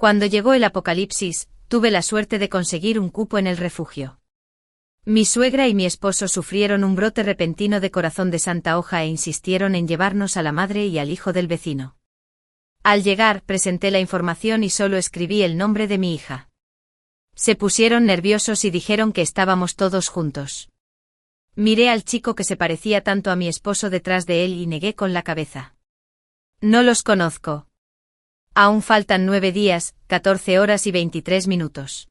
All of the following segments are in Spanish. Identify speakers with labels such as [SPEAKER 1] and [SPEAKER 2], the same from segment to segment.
[SPEAKER 1] Cuando llegó el apocalipsis, tuve la suerte de conseguir un cupo en el refugio. Mi suegra y mi esposo sufrieron un brote repentino de corazón de santa hoja e insistieron en llevarnos a la madre y al hijo del vecino. Al llegar, presenté la información y solo escribí el nombre de mi hija. Se pusieron nerviosos y dijeron que estábamos todos juntos. Miré al chico que se parecía tanto a mi esposo detrás de él y negué con la cabeza. No los conozco. Aún faltan 9 días, 14 horas y 23 minutos.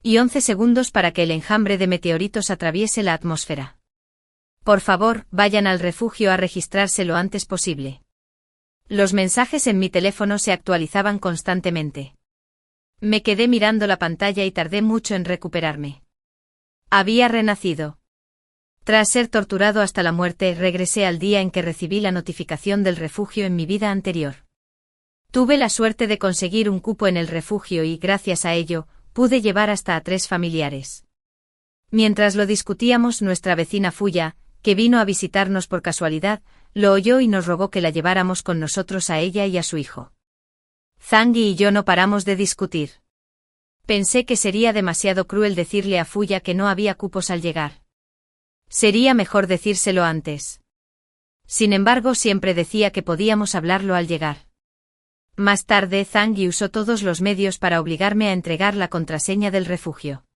[SPEAKER 1] Y 11 segundos para que el enjambre de meteoritos atraviese la atmósfera. Por favor, vayan al refugio a registrarse lo antes posible. Los mensajes en mi teléfono se actualizaban constantemente. Me quedé mirando la pantalla y tardé mucho en recuperarme. Había renacido. Tras ser torturado hasta la muerte, regresé al día en que recibí la notificación del refugio en mi vida anterior. Tuve la suerte de conseguir un cupo en el refugio y, gracias a ello, pude llevar hasta a 3 familiares. Mientras lo discutíamos, nuestra vecina Fuya, que vino a visitarnos por casualidad, lo oyó y nos rogó que la lleváramos con nosotros a ella y a su hijo. Zangi y yo no paramos de discutir. Pensé que sería demasiado cruel decirle a Fuya que no había cupos al llegar. Sería mejor decírselo antes. Sin embargo, siempre decía que podíamos hablarlo al llegar. Más tarde, Zangi usó todos los medios para obligarme a entregar la contraseña del refugio.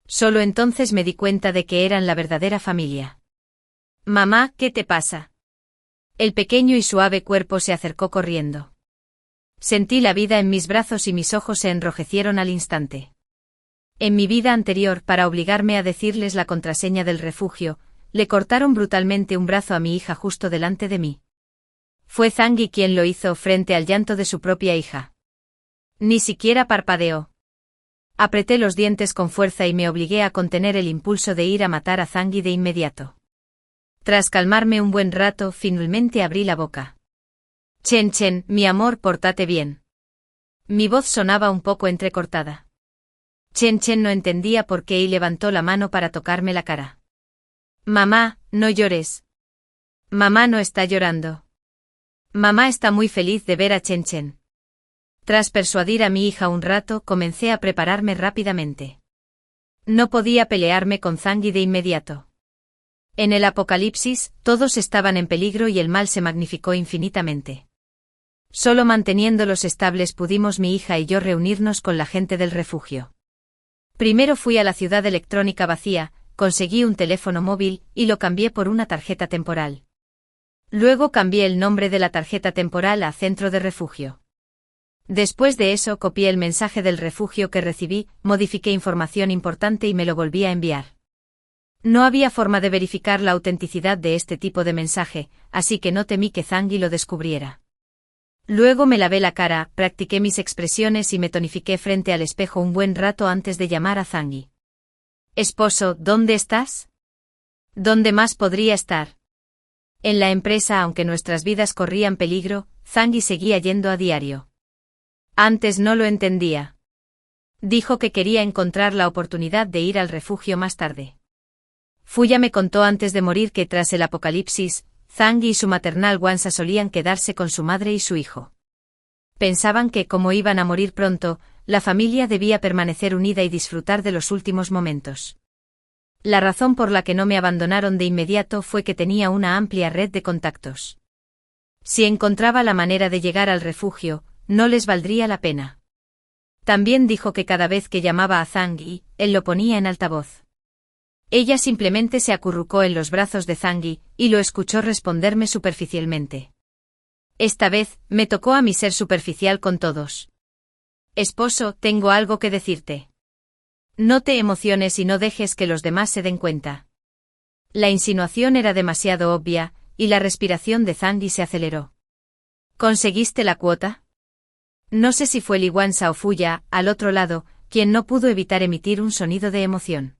[SPEAKER 1] Solo entonces me di cuenta de que eran la verdadera familia. Mamá, ¿qué te pasa? El pequeño y suave cuerpo se acercó corriendo. Sentí la vida en mis brazos y mis ojos se enrojecieron al instante. En mi vida anterior, para obligarme a decirles la contraseña del refugio, le cortaron brutalmente un brazo a mi hija justo delante de mí. Fue Zangi quien lo hizo frente al llanto de su propia hija. Ni siquiera parpadeó. Apreté los dientes con fuerza y me obligué a contener el impulso de ir a matar a Zangi de inmediato. Tras calmarme un buen rato, finalmente abrí la boca. Chen Chen, mi amor, pórtate bien. Mi voz sonaba un poco entrecortada. Chen Chen no entendía por qué y levantó la mano para tocarme la cara. Mamá, no llores. Mamá no está llorando. Mamá está muy feliz de ver a Chen Chen. Tras persuadir a mi hija un rato, comencé a prepararme rápidamente. No podía pelearme con Zangi de inmediato. En el apocalipsis, todos estaban en peligro y el mal se magnificó infinitamente. Solo manteniéndolos estables pudimos mi hija y yo reunirnos con la gente del refugio. Primero fui a la ciudad electrónica vacía, conseguí un teléfono móvil y lo cambié por una tarjeta temporal. Luego cambié el nombre de la tarjeta temporal a Centro de Refugio. Después de eso copié el mensaje del refugio que recibí, modifiqué información importante y me lo volví a enviar. No había forma de verificar la autenticidad de este tipo de mensaje, así que no temí que Zangi lo descubriera. Luego me lavé la cara, practiqué mis expresiones y me tonifiqué frente al espejo un buen rato antes de llamar a Zangi. Esposo, ¿dónde estás? ¿Dónde más podría estar? En la empresa, aunque nuestras vidas corrían peligro, Zangi seguía yendo a diario. Antes no lo entendía. Dijo que quería encontrar la oportunidad de ir al refugio más tarde. Fuya me contó antes de morir que tras el apocalipsis, Zangi y su maternal Wansa solían quedarse con su madre y su hijo. Pensaban que, como iban a morir pronto, la familia debía permanecer unida y disfrutar de los últimos momentos. La razón por la que no me abandonaron de inmediato fue que tenía una amplia red de contactos. Si encontraba la manera de llegar al refugio, no les valdría la pena. También dijo que cada vez que llamaba a Zangi, él lo ponía en altavoz. Ella simplemente se acurrucó en los brazos de Zangi, y lo escuchó responderme superficialmente. Esta vez, me tocó a mí ser superficial con todos. Esposo, tengo algo que decirte. No te emociones y no dejes que los demás se den cuenta. La insinuación era demasiado obvia, y la respiración de Zangi se aceleró. ¿Conseguiste la cuota? No sé si fue Liwansa o Fuya, al otro lado, quien no pudo evitar emitir un sonido de emoción.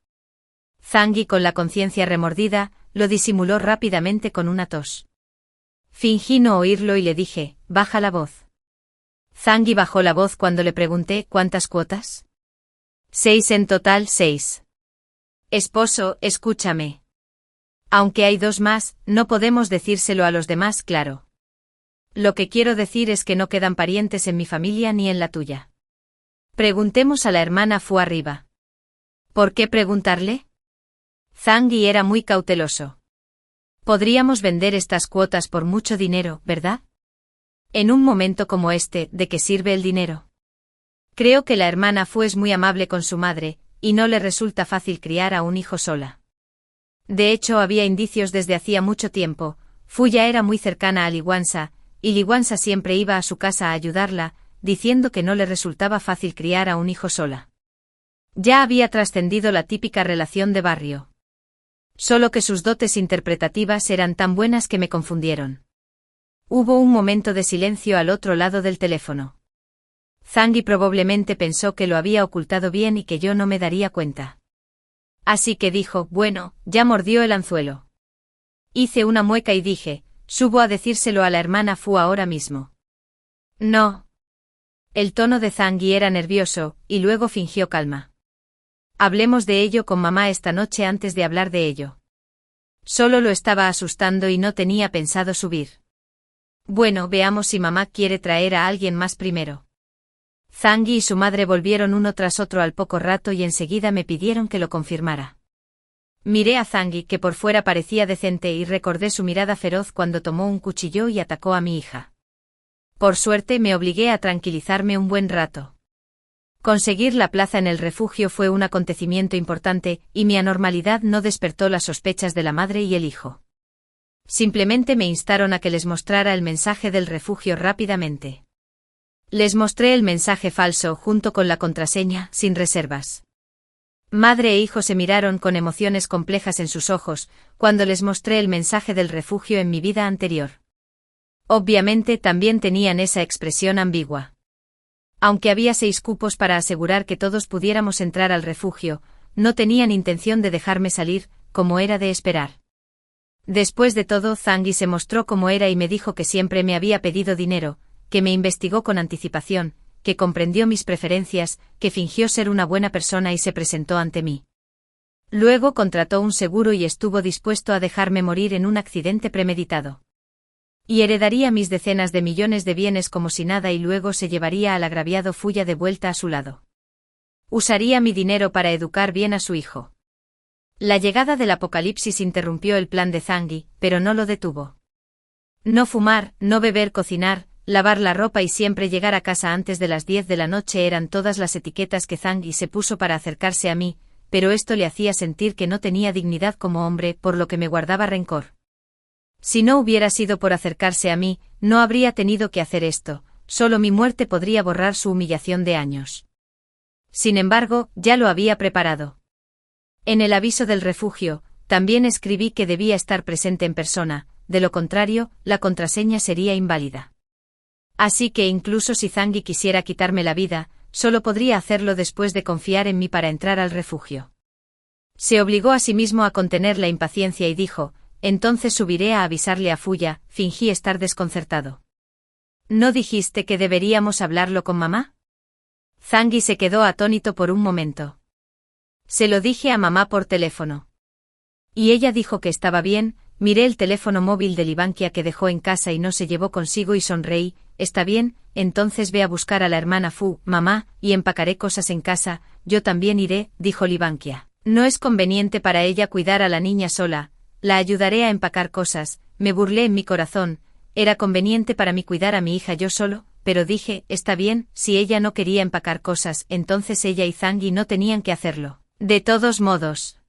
[SPEAKER 1] Zangi, con la conciencia remordida, lo disimuló rápidamente con una tos. Fingí no oírlo y le dije, baja la voz. Zangi bajó la voz cuando le pregunté, ¿cuántas cuotas? 6 en total, 6. Esposo, escúchame. Aunque hay 2 más, no podemos decírselo a los demás, claro. Lo que quiero decir es que no quedan parientes en mi familia ni en la tuya. Preguntemos a la hermana Fu arriba. ¿Por qué preguntarle? Zhang Yi era muy cauteloso. Podríamos vender estas cuotas por mucho dinero, ¿verdad? En un momento como este, ¿de qué sirve el dinero? Creo que la hermana Fu es muy amable con su madre, y no le resulta fácil criar a un hijo sola. De hecho, había indicios desde hacía mucho tiempo. Fu ya era muy cercana a Li Guanxia, y Li Guanxia siempre iba a su casa a ayudarla, diciendo que no le resultaba fácil criar a un hijo sola. Ya había trascendido la típica relación de barrio. Solo que sus dotes interpretativas eran tan buenas que me confundieron. Hubo un momento de silencio al otro lado del teléfono. Zhang Yi probablemente pensó que lo había ocultado bien y que yo no me daría cuenta. Así que dijo, bueno, ya mordió el anzuelo. Hice una mueca y dije, subo a decírselo a la hermana Fu ahora mismo. No. El tono de Zhang Yi era nervioso, y luego fingió calma. Hablemos de ello con mamá esta noche antes de hablar de ello. Solo lo estaba asustando y no tenía pensado subir. Bueno, veamos si mamá quiere traer a alguien más primero. Zhang Yi y su madre volvieron uno tras otro al poco rato y enseguida me pidieron que lo confirmara. Miré a Zhang Yi, que por fuera parecía decente, y recordé su mirada feroz cuando tomó un cuchillo y atacó a mi hija. Por suerte me obligué a tranquilizarme un buen rato. Conseguir la plaza en el refugio fue un acontecimiento importante, y mi anormalidad no despertó las sospechas de la madre y el hijo. Simplemente me instaron a que les mostrara el mensaje del refugio rápidamente. Les mostré el mensaje falso junto con la contraseña, sin reservas. Madre e hijo se miraron con emociones complejas en sus ojos, cuando les mostré el mensaje del refugio en mi vida anterior. Obviamente también tenían esa expresión ambigua. Aunque había 6 cupos para asegurar que todos pudiéramos entrar al refugio, no tenían intención de dejarme salir, como era de esperar. Después de todo, Zhang Yi se mostró como era y me dijo que siempre me había pedido dinero, que me investigó con anticipación, que comprendió mis preferencias, que fingió ser una buena persona y se presentó ante mí. Luego contrató un seguro y estuvo dispuesto a dejarme morir en un accidente premeditado. Y heredaría mis decenas de millones de bienes como si nada, y luego se llevaría al agraviado Fuya de vuelta a su lado. Usaría mi dinero para educar bien a su hijo. La llegada del apocalipsis interrumpió el plan de Zhang Yi, pero no lo detuvo. No fumar, no beber, cocinar, lavar la ropa y siempre llegar a casa antes de las 10 de la noche eran todas las etiquetas que Zhang Yi se puso para acercarse a mí, pero esto le hacía sentir que no tenía dignidad como hombre, por lo que me guardaba rencor. Si no hubiera sido por acercarse a mí, no habría tenido que hacer esto, solo mi muerte podría borrar su humillación de años. Sin embargo, ya lo había preparado. En el aviso del refugio, también escribí que debía estar presente en persona, de lo contrario, la contraseña sería inválida. Así que incluso si Zhang Yi quisiera quitarme la vida, solo podría hacerlo después de confiar en mí para entrar al refugio. Se obligó a sí mismo a contener la impaciencia y dijo, entonces subiré a avisarle a Fuya. Fingí estar desconcertado. ¿No dijiste que deberíamos hablarlo con mamá? Zhang Yi se quedó atónito por un momento. Se lo dije a mamá por teléfono. Y ella dijo que estaba bien. Miré el teléfono móvil de Li Guanxia que dejó en casa y no se llevó consigo y sonreí. Está bien, entonces ve a buscar a la hermana Fu, mamá, y empacaré cosas en casa. Yo también iré, dijo Li Guanxia. No es conveniente para ella cuidar a la niña sola. La ayudaré a empacar cosas. Me burlé en mi corazón. Era conveniente para mí cuidar a mi hija yo solo, pero dije, está bien, si ella no quería empacar cosas, entonces ella y Zhang Yi no tenían que hacerlo. De todos modos,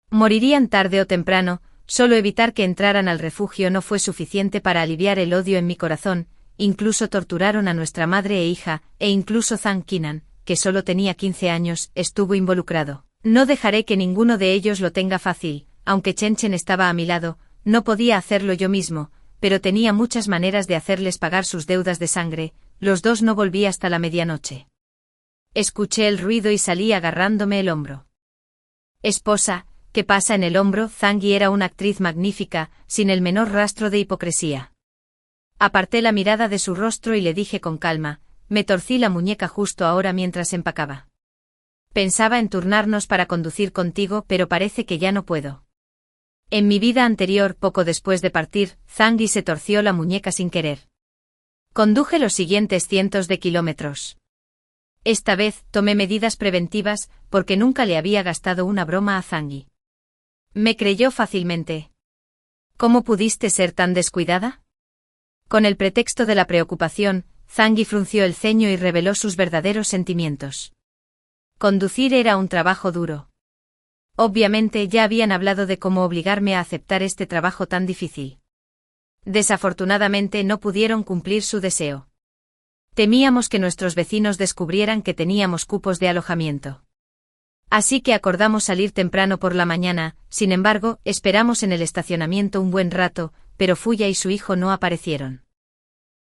[SPEAKER 1] morirían tarde o temprano. Solo evitar que entraran al refugio no fue suficiente para aliviar el odio en mi corazón. Incluso torturaron a nuestra madre e hija, e incluso Zhang Qinan, que solo tenía 15 años, estuvo involucrado. No dejaré que ninguno de ellos lo tenga fácil. Aunque Chen Chen estaba a mi lado, no podía hacerlo yo mismo, pero tenía muchas maneras de hacerles pagar sus deudas de sangre. Los dos no volví hasta la medianoche. Escuché el ruido y salí agarrándome el hombro. Esposa, ¿qué pasa en el hombro? Zhang Yi era una actriz magnífica, sin el menor rastro de hipocresía. Aparté la mirada de su rostro y le dije con calma, me torcí la muñeca justo ahora mientras empacaba. Pensaba en turnarnos para conducir contigo, pero parece que ya no puedo. En mi vida anterior, poco después de partir, Zhang Yi se torció la muñeca sin querer. Conduje los siguientes cientos de kilómetros. Esta vez tomé medidas preventivas, porque nunca le había gastado una broma a Zangi. Me creyó fácilmente. ¿Cómo pudiste ser tan descuidada? Con el pretexto de la preocupación, Zangi frunció el ceño y reveló sus verdaderos sentimientos. Conducir era un trabajo duro. Obviamente ya habían hablado de cómo obligarme a aceptar este trabajo tan difícil. Desafortunadamente no pudieron cumplir su deseo. Temíamos que nuestros vecinos descubrieran que teníamos cupos de alojamiento. Así que acordamos salir temprano por la mañana, sin embargo, esperamos en el estacionamiento un buen rato, pero Fuya y su hijo no aparecieron.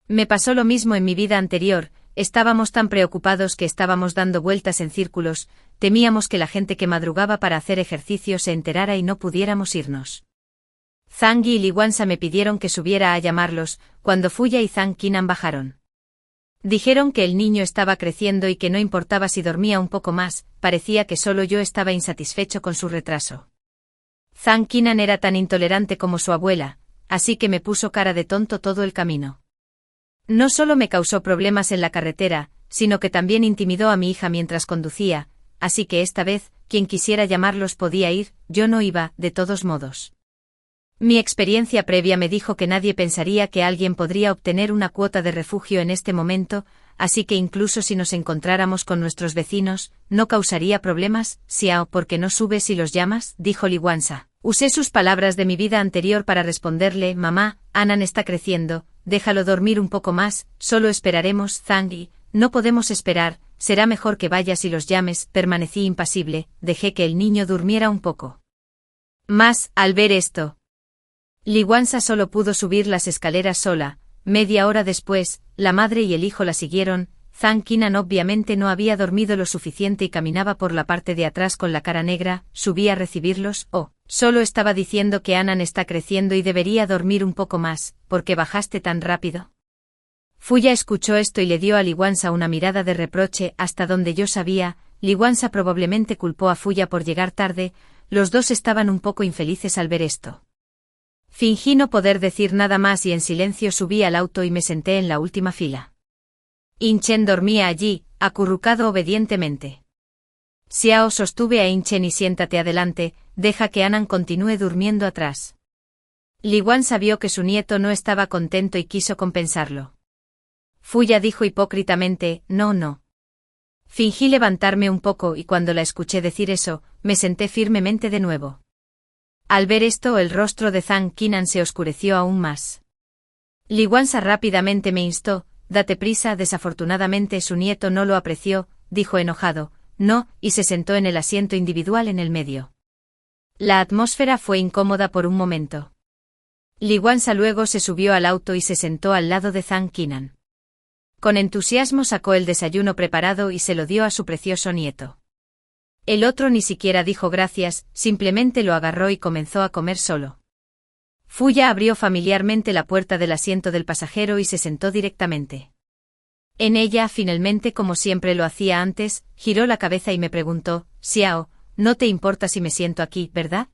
[SPEAKER 1] Me pasó lo mismo en mi vida anterior, estábamos tan preocupados que estábamos dando vueltas en círculos, temíamos que la gente que madrugaba para hacer ejercicio se enterara y no pudiéramos irnos. Zangi y Liwansa me pidieron que subiera a llamarlos, cuando Fuya y Zhang Qinan bajaron. Dijeron que el niño estaba creciendo y que no importaba si dormía un poco más, parecía que solo yo estaba insatisfecho con su retraso. Zhang Qinan era tan intolerante como su abuela, así que me puso cara de tonto todo el camino. No solo me causó problemas en la carretera, sino que también intimidó a mi hija mientras conducía, así que esta vez, quien quisiera llamarlos podía ir, yo no iba, de todos modos. Mi experiencia previa me dijo que nadie pensaría que alguien podría obtener una cuota de refugio en este momento, así que incluso si nos encontráramos con nuestros vecinos, no causaría problemas. Xiao, ¿por qué no subes y los llamas?, dijo Liwansa. Usé sus palabras de mi vida anterior para responderle, mamá, Anan está creciendo, déjalo dormir un poco más, solo esperaremos. Zangi, no podemos esperar, será mejor que vayas y los llames. Permanecí impasible, dejé que el niño durmiera un poco más. Al ver esto, Liwansa solo pudo subir las escaleras sola. Media hora después, la madre y el hijo la siguieron. Zhang Qinan obviamente no había dormido lo suficiente y caminaba por la parte de atrás con la cara negra. Subí a recibirlos. Oh, solo estaba diciendo que Anan está creciendo y debería dormir un poco más. ¿Por qué bajaste tan rápido? Fuya escuchó esto y le dio a Liwansa una mirada de reproche. Hasta donde yo sabía, Liwansa probablemente culpó a Fuya por llegar tarde. Los dos estaban un poco infelices al ver esto. Fingí no poder decir nada más y en silencio subí al auto y me senté en la última fila. Inchen dormía allí, acurrucado obedientemente. Xiao, sostuve a Inchen y siéntate adelante, deja que Anan continúe durmiendo atrás. Liwansa vio que su nieto no estaba contento y quiso compensarlo. Fuya dijo hipócritamente, no. Fingí levantarme un poco y cuando la escuché decir eso, me senté firmemente de nuevo. Al ver esto el rostro de Zhang Qinan se oscureció aún más. Liwansa rápidamente me instó, date prisa. Desafortunadamente su nieto no lo apreció, dijo enojado, no, y se sentó en el asiento individual en el medio. La atmósfera fue incómoda por un momento. Liwansa luego se subió al auto y se sentó al lado de Zhang Qinan. Con entusiasmo sacó el desayuno preparado y se lo dio a su precioso nieto. El otro ni siquiera dijo gracias, simplemente lo agarró y comenzó a comer solo. Fuya abrió familiarmente la puerta del asiento del pasajero y se sentó directamente. En ella, finalmente, como siempre lo hacía antes, giró la cabeza y me preguntó, Xiao, no te importa si me siento aquí, ¿verdad?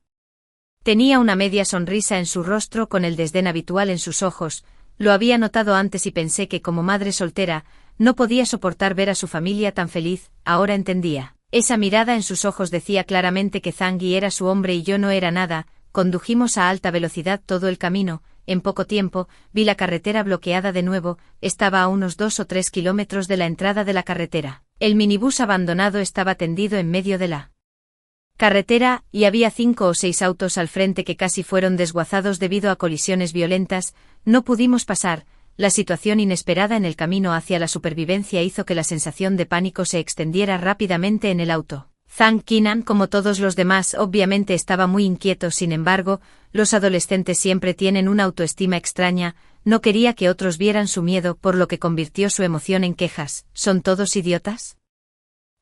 [SPEAKER 1] Tenía una media sonrisa en su rostro con el desdén habitual en sus ojos. Lo había notado antes y pensé que como madre soltera, no podía soportar ver a su familia tan feliz. Ahora entendía. Esa mirada en sus ojos decía claramente que Zangi era su hombre y yo no era nada. Condujimos a alta velocidad todo el camino. En poco tiempo, vi la carretera bloqueada de nuevo. Estaba a unos 2 o 3 kilómetros de la entrada de la carretera. El minibús abandonado estaba tendido en medio de la carretera, y había 5 o 6 autos al frente que casi fueron desguazados debido a colisiones violentas. No pudimos pasar. La situación inesperada en el camino hacia la supervivencia hizo que la sensación de pánico se extendiera rápidamente en el auto. Zhang Qinan, como todos los demás, obviamente estaba muy inquieto. Sin embargo, los adolescentes siempre tienen una autoestima extraña. No quería que otros vieran su miedo, por lo que convirtió su emoción en quejas. ¿Son todos idiotas?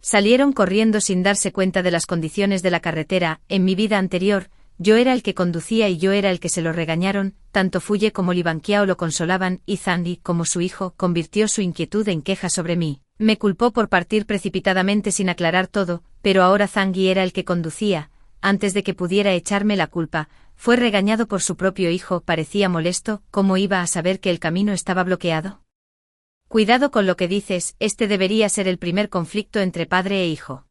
[SPEAKER 1] Salieron corriendo sin darse cuenta de las condiciones de la carretera. En mi vida anterior, yo era el que conducía y yo era el que se lo regañaron. Tanto Fuye como Li Banqiao lo consolaban, y Zangi, como su hijo, convirtió su inquietud en queja sobre mí. Me culpó por partir precipitadamente sin aclarar todo, pero ahora Zangi era el que conducía. Antes de que pudiera echarme la culpa, fue regañado por su propio hijo. Parecía molesto. ¿Cómo iba a saber que el camino estaba bloqueado? Cuidado con lo que dices, este debería ser el primer conflicto entre padre e hijo.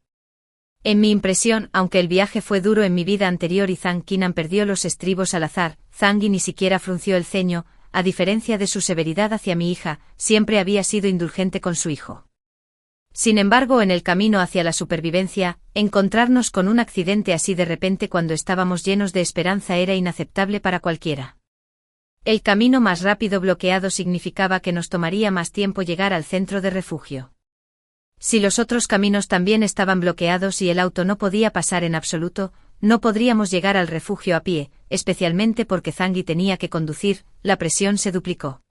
[SPEAKER 1] En mi impresión, aunque el viaje fue duro en mi vida anterior y Zhang Qinan perdió los estribos al azar, Zhang Yi ni siquiera frunció el ceño, a diferencia de su severidad hacia mi hija, siempre había sido indulgente con su hijo. Sin embargo, en el camino hacia la supervivencia, encontrarnos con un accidente así de repente cuando estábamos llenos de esperanza era inaceptable para cualquiera. El camino más rápido bloqueado significaba que nos tomaría más tiempo llegar al centro de refugio. Si los otros caminos también estaban bloqueados y el auto no podía pasar en absoluto, no podríamos llegar al refugio a pie, especialmente porque Zhang Yi tenía que conducir, la presión se duplicó.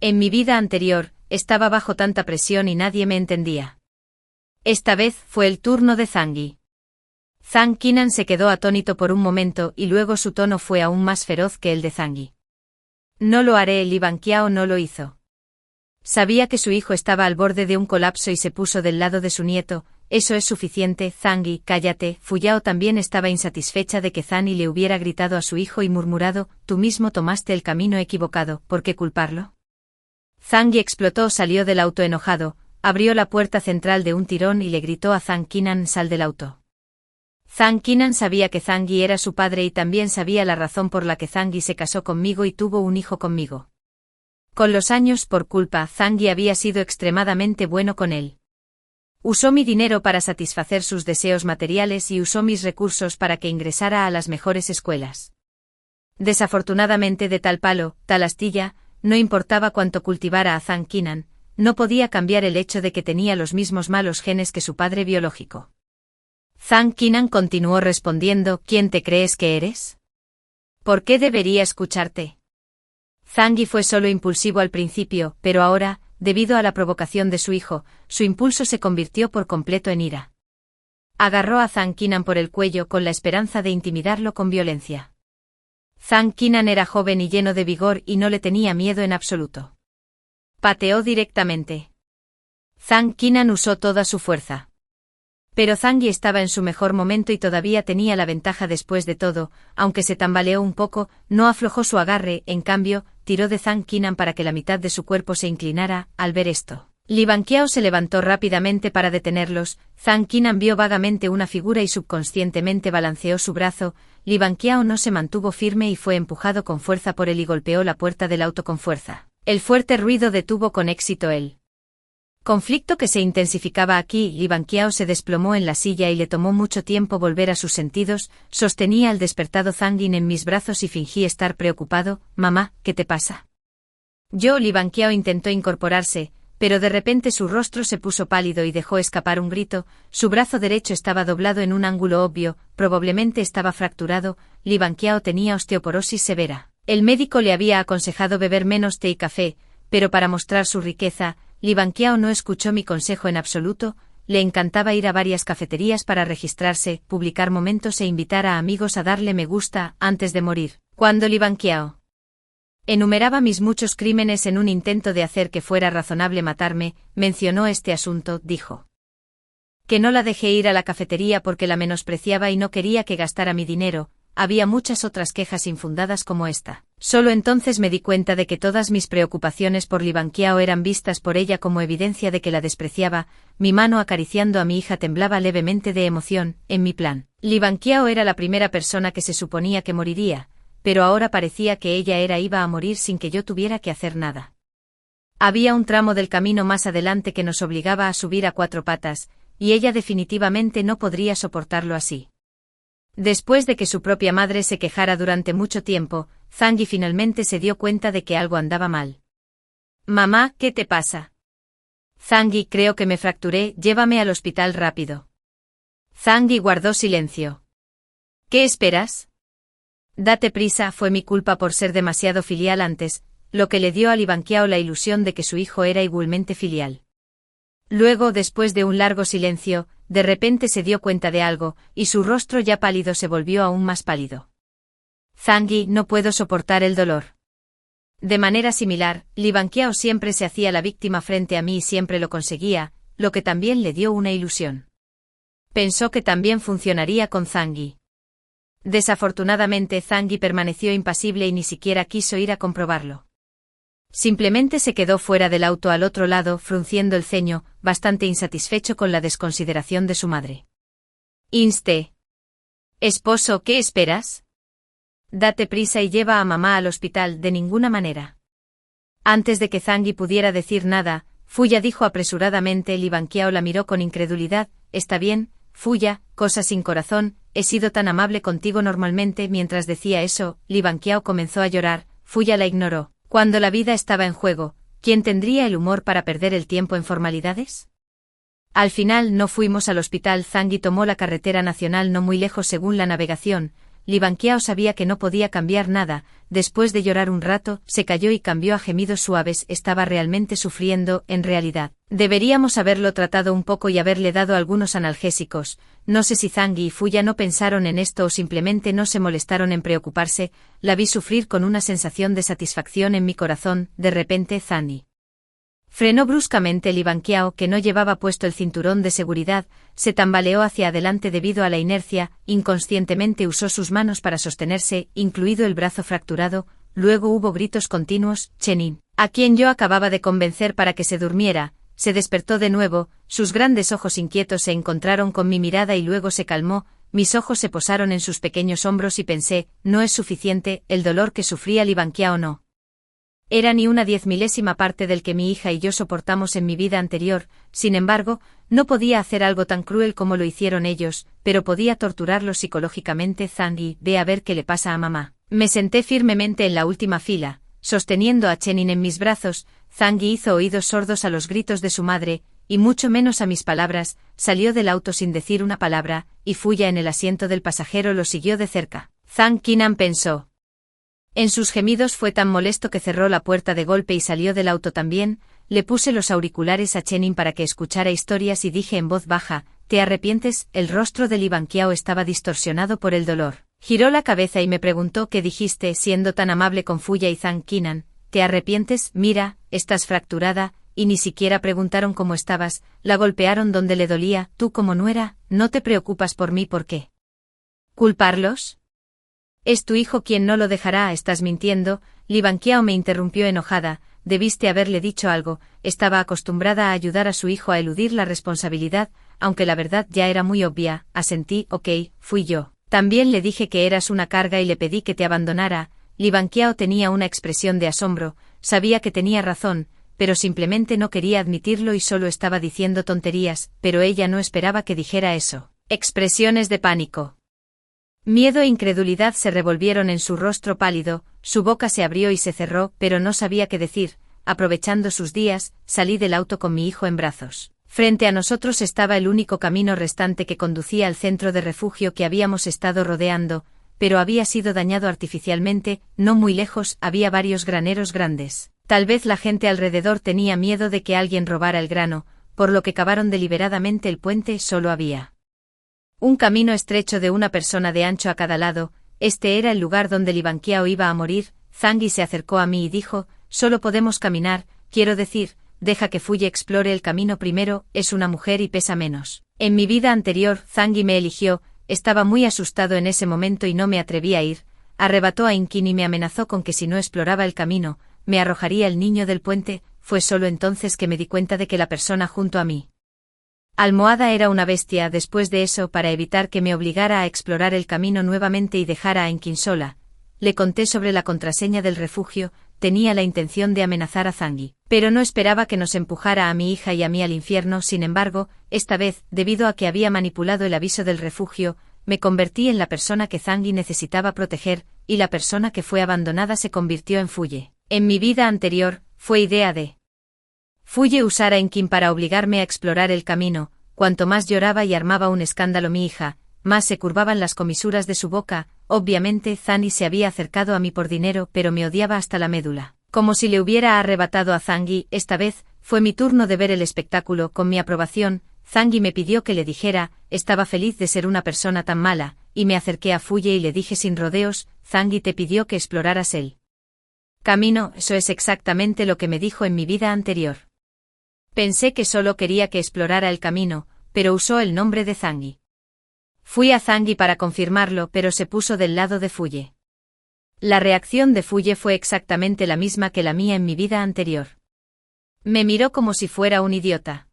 [SPEAKER 1] En mi vida anterior, estaba bajo tanta presión y nadie me entendía. Esta vez fue el turno de Zhang Yi. Zhang Qinan se quedó atónito por un momento y luego su tono fue aún más feroz que el de Zhang Yi. No lo haré, Li Banqiao no lo hizo. Sabía que su hijo estaba al borde de un colapso y se puso del lado de su nieto. Eso es suficiente, Zhang Yi, cállate. Fu Yao también estaba insatisfecha de que Zhang Yi le hubiera gritado a su hijo y murmurado, tú mismo tomaste el camino equivocado, ¿por qué culparlo? Zhang Yi explotó, salió del auto enojado, abrió la puerta central de un tirón y le gritó a Zhang Qinan, sal del auto. Zhang Qinan sabía que Zhang Yi era su padre y también sabía la razón por la que Zhang Yi se casó conmigo y tuvo un hijo conmigo. Con los años, por culpa, Zhang Yi había sido extremadamente bueno con él. Usó mi dinero para satisfacer sus deseos materiales y usó mis recursos para que ingresara a las mejores escuelas. Desafortunadamente, de tal palo, tal astilla, no importaba cuánto cultivara a Zhang Qinan, no podía cambiar el hecho de que tenía los mismos malos genes que su padre biológico. Zhang Qinan continuó respondiendo, ¿quién te crees que eres? ¿Por qué debería escucharte? Zhang Yi fue solo impulsivo al principio, pero ahora, debido a la provocación de su hijo, su impulso se convirtió por completo en ira. Agarró a Zhang Qinan por el cuello con la esperanza de intimidarlo con violencia. Zhang Qinan era joven y lleno de vigor y no le tenía miedo en absoluto. Pateó directamente. Zhang Qinan usó toda su fuerza. Pero Zhang Yi estaba en su mejor momento y todavía tenía la ventaja después de todo, aunque se tambaleó un poco, no aflojó su agarre, en cambio, tiró de Zhang Qinan para que la mitad de su cuerpo se inclinara. Al ver esto, Li Banqiao se levantó rápidamente para detenerlos. Zhang Qinan vio vagamente una figura y subconscientemente balanceó su brazo. Li Banqiao no se mantuvo firme y fue empujado con fuerza por él y golpeó la puerta del auto con fuerza. El fuerte ruido detuvo con éxito el conflicto que se intensificaba aquí. Li Banqiao se desplomó en la silla y le tomó mucho tiempo volver a sus sentidos. Sostenía al despertado Zhang Yi en mis brazos y fingí estar preocupado. Mamá, ¿qué te pasa? Li Banqiao intentó incorporarse, pero de repente su rostro se puso pálido y dejó escapar un grito. Su brazo derecho estaba doblado en un ángulo obvio, probablemente estaba fracturado. Li Banqiao tenía osteoporosis severa. El médico le había aconsejado beber menos té y café, pero para mostrar su riqueza, Li Banqiao no escuchó mi consejo en absoluto. Le encantaba ir a varias cafeterías para registrarse, publicar momentos e invitar a amigos a darle me gusta antes de morir. Cuando Li Banqiao enumeraba mis muchos crímenes en un intento de hacer que fuera razonable matarme, mencionó este asunto, dijo que no la dejé ir a la cafetería porque la menospreciaba y no quería que gastara mi dinero. Había muchas otras quejas infundadas como esta. Solo entonces me di cuenta de que todas mis preocupaciones por Li Banqiao eran vistas por ella como evidencia de que la despreciaba. Mi mano acariciando a mi hija temblaba levemente de emoción. En mi plan, Li Banqiao era la primera persona que se suponía que moriría, pero ahora parecía que ella iba a morir sin que yo tuviera que hacer nada. Había un tramo del camino más adelante que nos obligaba a subir a cuatro patas, y ella definitivamente no podría soportarlo así. Después de que su propia madre se quejara durante mucho tiempo, Zhang Yi finalmente se dio cuenta de que algo andaba mal. Mamá, ¿qué te pasa? Zhang Yi, creo que me fracturé, llévame al hospital rápido. Zhang Yi guardó silencio. ¿Qué esperas? Date prisa, fue mi culpa por ser demasiado filial antes, lo que le dio a Li Banqiao la ilusión de que su hijo era igualmente filial. Luego, después de un largo silencio, de repente se dio cuenta de algo, y su rostro ya pálido se volvió aún más pálido. Zhang Yi, no puedo soportar el dolor. De manera similar, Li Banqiao siempre se hacía la víctima frente a mí y siempre lo conseguía, lo que también le dio una ilusión. Pensó que también funcionaría con Zhang Yi. Desafortunadamente Zhang Yi permaneció impasible y ni siquiera quiso ir a comprobarlo. Simplemente se quedó fuera del auto al otro lado, frunciendo el ceño, bastante insatisfecho con la desconsideración de su madre. Insté. Esposo, ¿qué esperas? Date prisa y lleva a mamá al hospital, de ninguna manera. Antes de que Zhangyi pudiera decir nada, Fuya dijo apresuradamente. Li Banqiao la miró con incredulidad. Está bien, Fuya, cosa sin corazón, he sido tan amable contigo normalmente. Mientras decía eso, Li Banqiao comenzó a llorar. Fuya la ignoró. Cuando la vida estaba en juego, ¿quién tendría el humor para perder el tiempo en formalidades? Al final no fuimos al hospital. Zhangyi tomó la carretera nacional no muy lejos según la navegación. Li Banqiao sabía que no podía cambiar nada. Después de llorar un rato, se calló y cambió a gemidos suaves. Estaba realmente sufriendo, en realidad. Deberíamos haberlo tratado un poco y haberle dado algunos analgésicos. No sé si Zhangyi y Fuya no pensaron en esto o simplemente no se molestaron en preocuparse. La vi sufrir con una sensación de satisfacción en mi corazón. De repente Zhangyi frenó bruscamente. Li Banqiao, que no llevaba puesto el cinturón de seguridad, se tambaleó hacia adelante debido a la inercia. Inconscientemente usó sus manos para sostenerse, incluido el brazo fracturado. Luego hubo gritos continuos. Chenin, a quien yo acababa de convencer para que se durmiera, se despertó de nuevo. Sus grandes ojos inquietos se encontraron con mi mirada y luego se calmó. Mis ojos se posaron en sus pequeños hombros y pensé, no es suficiente. El dolor que sufría Li Banqiao no era ni una 10.000ª parte del que mi hija y yo soportamos en mi vida anterior. Sin embargo, no podía hacer algo tan cruel como lo hicieron ellos, pero podía torturarlos psicológicamente. Zhangyi, ve a ver qué le pasa a mamá. Me senté firmemente en la última fila, sosteniendo a Chenin en mis brazos. Zhangyi hizo oídos sordos a los gritos de su madre, y mucho menos a mis palabras. Salió del auto sin decir una palabra, y Fuya en el asiento del pasajero lo siguió de cerca. Zhang Qinan pensó en sus gemidos. Fue tan molesto que cerró la puerta de golpe y salió del auto también. Le puse los auriculares a Chenin para que escuchara historias y dije en voz baja, ¿te arrepientes? El rostro de Li Banqiao estaba distorsionado por el dolor. Giró la cabeza y me preguntó ¿qué dijiste siendo tan amable con Fuya y Zhang Qinan? ¿Te arrepientes? Mira, estás fracturada, y ni siquiera preguntaron cómo estabas. La golpearon donde le dolía. Tú como nuera, no te preocupas por mí. ¿Por qué culparlos? Es tu hijo quien no lo dejará. Estás mintiendo. Li Banqiao me interrumpió enojada. Debiste haberle dicho algo. Estaba acostumbrada a ayudar a su hijo a eludir la responsabilidad, aunque la verdad ya era muy obvia. Asentí. Ok, fui yo. También le dije que eras una carga y le pedí que te abandonara. Li Banqiao tenía una expresión de asombro. Sabía que tenía razón, pero simplemente no quería admitirlo y solo estaba diciendo tonterías, pero ella no esperaba que dijera eso. Expresiones de pánico, miedo e incredulidad se revolvieron en su rostro pálido. Su boca se abrió y se cerró, pero no sabía qué decir. Aprovechando sus días, salí del auto con mi hijo en brazos. Frente a nosotros estaba el único camino restante que conducía al centro de refugio que habíamos estado rodeando, pero había sido dañado artificialmente. No muy lejos había varios graneros grandes. Tal vez la gente alrededor tenía miedo de que alguien robara el grano, por lo que cavaron deliberadamente el puente. Solo había un camino estrecho de una persona de ancho a cada lado. Este era el lugar donde Li Banqiao iba a morir. Zhangyi se acercó a mí y dijo, solo podemos caminar, quiero decir, deja que Fuya explore el camino primero. Es una mujer y pesa menos. En mi vida anterior, Zhangyi me eligió. Estaba muy asustado en ese momento y no me atreví a ir. Arrebató a Inkin y me amenazó con que si no exploraba el camino, me arrojaría el niño del puente. Fue solo entonces que me di cuenta de que la persona junto a mí almohada era una bestia. Después de eso, para evitar que me obligara a explorar el camino nuevamente y dejara a Inkin sola, le conté sobre la contraseña del refugio. Tenía la intención de amenazar a Zhangyi, pero no esperaba que nos empujara a mi hija y a mí al infierno. Sin embargo, esta vez, debido a que había manipulado el aviso del refugio, me convertí en la persona que Zhangyi necesitaba proteger, y la persona que fue abandonada se convirtió en Fuye. En mi vida anterior, fue idea de Fuye usar a Inkin para obligarme a explorar el camino. Cuanto más lloraba y armaba un escándalo mi hija, más se curvaban las comisuras de su boca. Obviamente Zhangyi se había acercado a mí por dinero, pero me odiaba hasta la médula. Como si le hubiera arrebatado a Zhangyi. Esta vez, fue mi turno de ver el espectáculo. Con mi aprobación, Zhangyi me pidió que le dijera, estaba feliz de ser una persona tan mala, y me acerqué a Fuye y le dije sin rodeos, Zhangyi te pidió que exploraras el camino. Eso es exactamente lo que me dijo en mi vida anterior. Pensé que solo quería que explorara el camino, pero usó el nombre de Zhangyi. Fui a Zhangyi para confirmarlo, pero se puso del lado de Fuye. La reacción de Fuye fue exactamente la misma que la mía en mi vida anterior. Me miró como si fuera un idiota.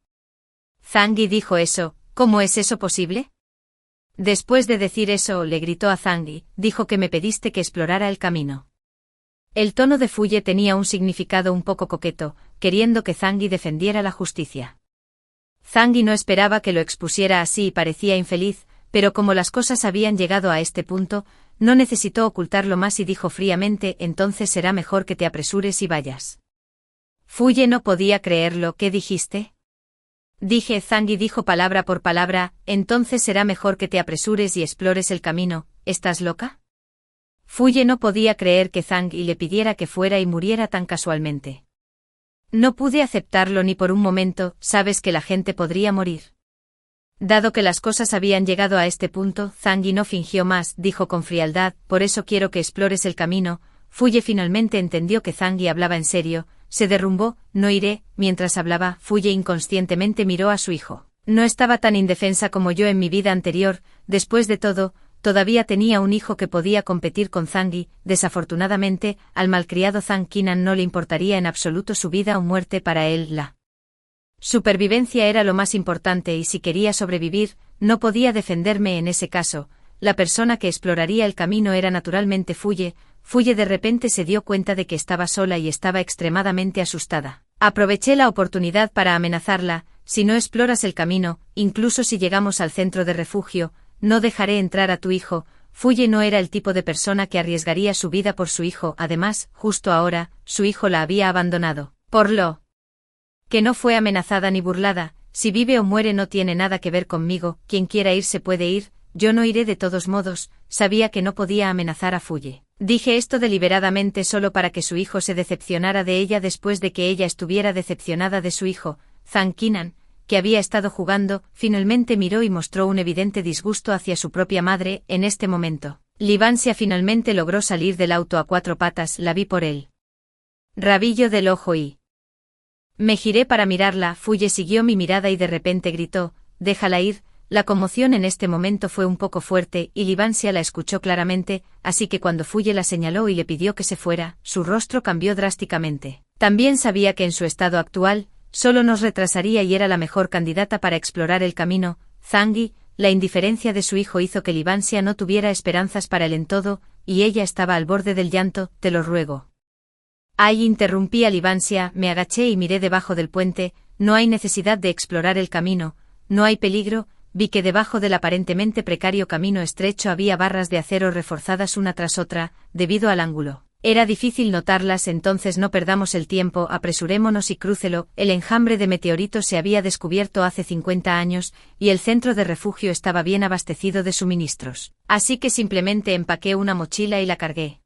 [SPEAKER 1] Zangi dijo eso, ¿cómo es eso posible? Después de decir eso, le gritó a Zangi, dijo que me pediste que explorara el camino. El tono de Fuye tenía un significado un poco coqueto, queriendo que Zangi defendiera la justicia. Zangi no esperaba que lo expusiera así y parecía infeliz, pero como las cosas habían llegado a este punto, no necesitó ocultarlo más y dijo fríamente, entonces será mejor que te apresures y vayas. Fuye no podía creerlo, ¿qué dijiste? Dije, Zangi dijo palabra por palabra, entonces será mejor que te apresures y explores el camino, ¿estás loca? Fuye no podía creer que Zangi le pidiera que fuera y muriera tan casualmente. No pude aceptarlo ni por un momento, sabes que la gente podría morir. Dado que las cosas habían llegado a este punto, Zangi no fingió más, dijo con frialdad, por eso quiero que explores el camino. Fuye finalmente entendió que Zangi hablaba en serio, se derrumbó, no iré, mientras hablaba, Fuye inconscientemente miró a su hijo. No estaba tan indefensa como yo en mi vida anterior, después de todo, todavía tenía un hijo que podía competir con Zangi, desafortunadamente, al malcriado Zankinan no le importaría en absoluto su vida o muerte para él, la supervivencia era lo más importante y si quería sobrevivir, no podía defenderme en ese caso, la persona que exploraría el camino era naturalmente Fuye. Fuye de repente se dio cuenta de que estaba sola y estaba extremadamente asustada. Aproveché la oportunidad para amenazarla, si no exploras el camino, incluso si llegamos al centro de refugio, no dejaré entrar a tu hijo. Fuye no era el tipo de persona que arriesgaría su vida por su hijo, además, justo ahora, su hijo la había abandonado. Por lo que no fue amenazada ni burlada, si vive o muere no tiene nada que ver conmigo, quien quiera ir se puede ir, yo no iré de todos modos, sabía que no podía amenazar a Fuye. Dije esto deliberadamente solo para que su hijo se decepcionara de ella después de que ella estuviera decepcionada de su hijo, Zankinan, que había estado jugando, finalmente miró y mostró un evidente disgusto hacia su propia madre, en este momento. Livancia finalmente logró salir del auto a 4 patas, la vi por él rabillo del ojo y me giré para mirarla, Fuye siguió mi mirada y de repente gritó, déjala ir. La conmoción en este momento fue un poco fuerte y Livancia la escuchó claramente, así que cuando Fuye la señaló y le pidió que se fuera, su rostro cambió drásticamente. También sabía que en su estado actual, solo nos retrasaría y era la mejor candidata para explorar el camino. Zangi, la indiferencia de su hijo hizo que Livancia no tuviera esperanzas para él en todo, y ella estaba al borde del llanto, te lo ruego. Ay, interrumpí a Livancia, me agaché y miré debajo del puente, no hay necesidad de explorar el camino, no hay peligro. Vi que debajo del aparentemente precario camino estrecho había barras de acero reforzadas una tras otra, debido al ángulo. Era difícil notarlas, entonces no perdamos el tiempo, apresurémonos y crúcelo. El enjambre de meteoritos se había descubierto hace 50 años, y el centro de refugio estaba bien abastecido de suministros. Así que simplemente empaqué una mochila y la cargué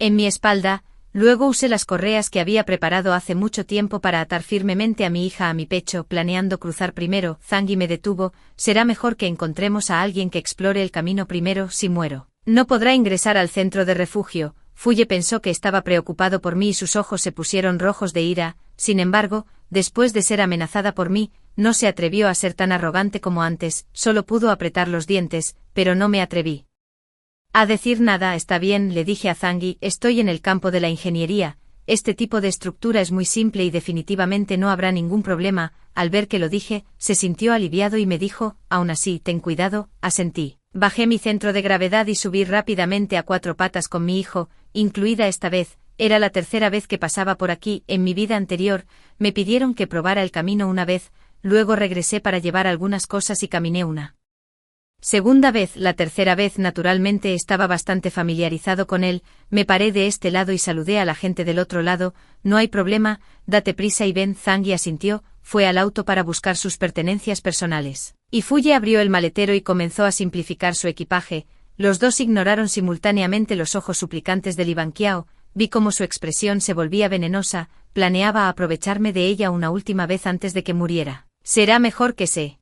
[SPEAKER 1] en mi espalda. Luego usé las correas que había preparado hace mucho tiempo para atar firmemente a mi hija a mi pecho, planeando cruzar primero. Zangi me detuvo, será mejor que encontremos a alguien que explore el camino primero, si muero. No podrá ingresar al centro de refugio. Fuye pensó que estaba preocupado por mí y sus ojos se pusieron rojos de ira, sin embargo, después de ser amenazada por mí, no se atrevió a ser tan arrogante como antes, solo pudo apretar los dientes, pero no me atreví a decir nada. Está bien, le dije a Zangi, estoy en el campo de la ingeniería, este tipo de estructura es muy simple y definitivamente no habrá ningún problema. Al ver que lo dije, se sintió aliviado y me dijo, aún así, ten cuidado, asentí. Bajé mi centro de gravedad y subí rápidamente a 4 patas con mi hijo, incluida esta vez, era la tercera vez que pasaba por aquí. En mi vida anterior, me pidieron que probara el camino una vez, luego regresé para llevar algunas cosas y caminé una segunda vez. La tercera vez naturalmente estaba bastante familiarizado con él, me paré de este lado y saludé a la gente del otro lado, no hay problema, date prisa y ven. Zangi asintió, fue al auto para buscar sus pertenencias personales. Y Fuye abrió el maletero y comenzó a simplificar su equipaje, los dos ignoraron simultáneamente los ojos suplicantes de Livanquiao, vi cómo su expresión se volvía venenosa, planeaba aprovecharme de ella una última vez antes de que muriera. Será mejor que se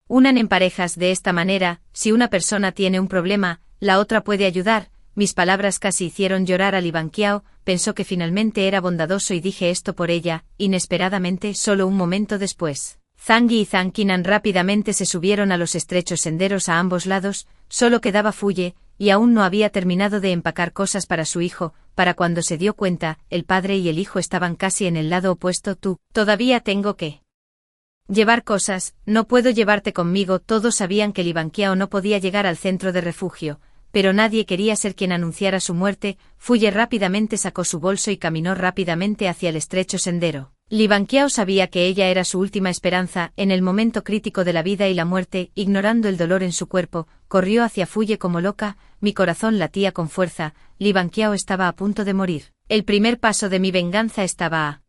[SPEAKER 1] unan en parejas de esta manera, si una persona tiene un problema, la otra puede ayudar. Mis palabras casi hicieron llorar a Livanquiao, pensó que finalmente era bondadoso y dije esto por ella, inesperadamente, solo un momento después. Zangi y Zankinan rápidamente se subieron a los estrechos senderos a ambos lados, solo quedaba Fuye, y aún no había terminado de empacar cosas para su hijo, para cuando se dio cuenta, el padre y el hijo estaban casi en el lado opuesto. Tú, todavía tengo que llevar cosas, no puedo llevarte conmigo. Todos sabían que Li Banqiao no podía llegar al centro de refugio, pero nadie quería ser quien anunciara su muerte. Fuye rápidamente sacó su bolso y caminó rápidamente hacia el estrecho sendero. Li Banqiao sabía que ella era su última esperanza, en el momento crítico de la vida y la muerte. Ignorando el dolor en su cuerpo, corrió hacia Fuye como loca. Mi corazón latía con fuerza. Li Banqiao estaba a punto de morir. El primer paso de mi venganza estaba a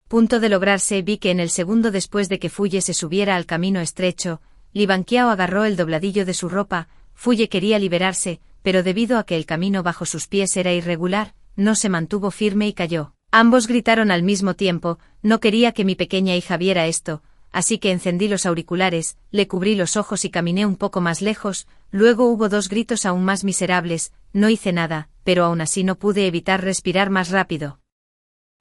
[SPEAKER 1] punto de lograrse. Vi que en el segundo después de que Fuye se subiera al camino estrecho, Li Banqiao agarró el dobladillo de su ropa. Fuye quería liberarse, pero debido a que el camino bajo sus pies era irregular, no se mantuvo firme y cayó. Ambos gritaron al mismo tiempo. No quería que mi pequeña hija viera esto, así que encendí los auriculares, le cubrí los ojos y caminé un poco más lejos. Luego hubo dos gritos aún más miserables. No hice nada, pero aún así no pude evitar respirar más rápido.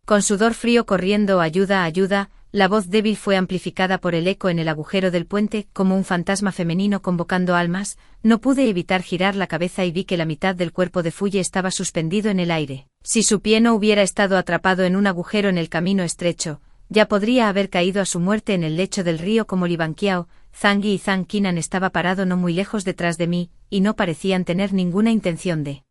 [SPEAKER 1] Con sudor frío corriendo, ayuda, ayuda. La voz débil fue amplificada por el eco en el agujero del puente, como un fantasma femenino convocando almas. No pude evitar girar la cabeza y vi que la mitad del cuerpo de Fuye estaba suspendido en el aire. Si su pie no hubiera estado atrapado en un agujero en el camino estrecho, ya podría haber caído a su muerte en el lecho del río como Li Banqiao. Zhang Yi y Zhang Qinan estaba parado no muy lejos detrás de mí, y no parecían tener ninguna intención de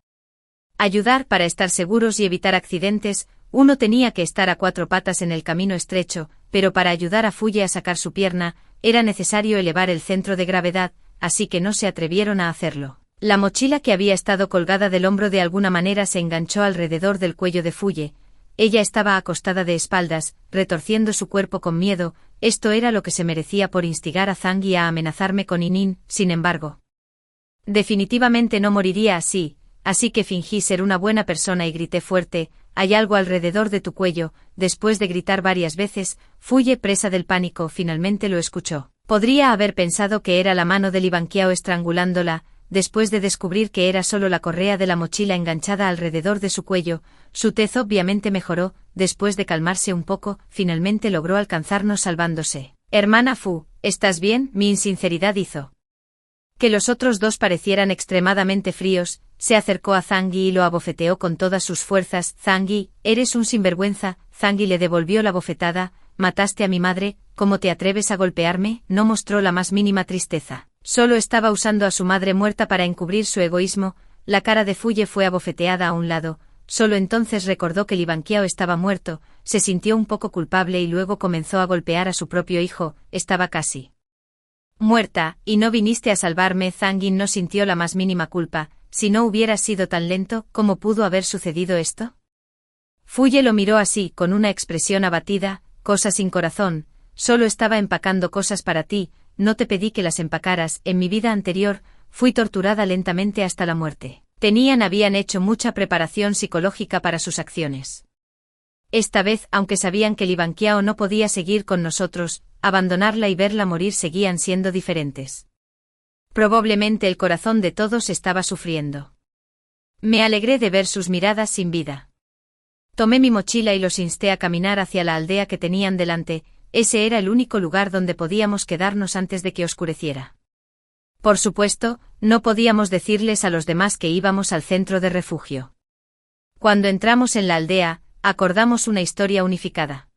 [SPEAKER 1] ayudar. Para estar seguros y evitar accidentes, uno tenía que estar a cuatro patas en el camino estrecho, pero para ayudar a Fuye a sacar su pierna, era necesario elevar el centro de gravedad, así que no se atrevieron a hacerlo. La mochila que había estado colgada del hombro de alguna manera se enganchó alrededor del cuello de Fuye. Ella estaba acostada de espaldas, retorciendo su cuerpo con miedo. Esto era lo que se merecía por instigar a Zhang Yi a amenazarme con Inin. Sin embargo, definitivamente no moriría así que fingí ser una buena persona y grité fuerte: «Hay algo alrededor de tu cuello». Después de gritar varias veces, Fuye, presa del pánico, finalmente lo escuchó. Podría haber pensado que era la mano de Li Banqiao estrangulándola. Después de descubrir que era solo la correa de la mochila enganchada alrededor de su cuello, su tez obviamente mejoró. Después de calmarse un poco, finalmente logró alcanzarnos salvándose. «Hermana Fu, ¿estás bien?». Mi insinceridad hizo que los otros dos parecieran extremadamente fríos. Se acercó a Zhang Yi y lo abofeteó con todas sus fuerzas. «Zhang Yi, eres un sinvergüenza». Zhang Yi le devolvió la bofetada. «Mataste a mi madre, ¿cómo te atreves a golpearme?». No mostró la más mínima tristeza. Solo estaba usando a su madre muerta para encubrir su egoísmo. La cara de Fuye fue abofeteada a un lado. Solo entonces recordó que Li Banqiao estaba muerto, se sintió un poco culpable y luego comenzó a golpear a su propio hijo. Estaba casi muerta, y no viniste a salvarme. Zhang Yi no sintió la más mínima culpa. Si no hubieras sido tan lento, ¿cómo pudo haber sucedido esto? Fuye lo miró así, con una expresión abatida. «Cosa sin corazón, solo estaba empacando cosas para ti, no te pedí que las empacaras. En mi vida anterior, fui torturada lentamente hasta la muerte». Habían hecho mucha preparación psicológica para sus acciones. Esta vez, aunque sabían que Li Banqiao no podía seguir con nosotros, abandonarla y verla morir seguían siendo diferentes. Probablemente el corazón de todos estaba sufriendo. Me alegré de ver sus miradas sin vida. Tomé mi mochila y los insté a caminar hacia la aldea que tenían delante. Ese era el único lugar donde podíamos quedarnos antes de que oscureciera. Por supuesto, no podíamos decirles a los demás que íbamos al centro de refugio. Cuando entramos en la aldea, acordamos una historia unificada.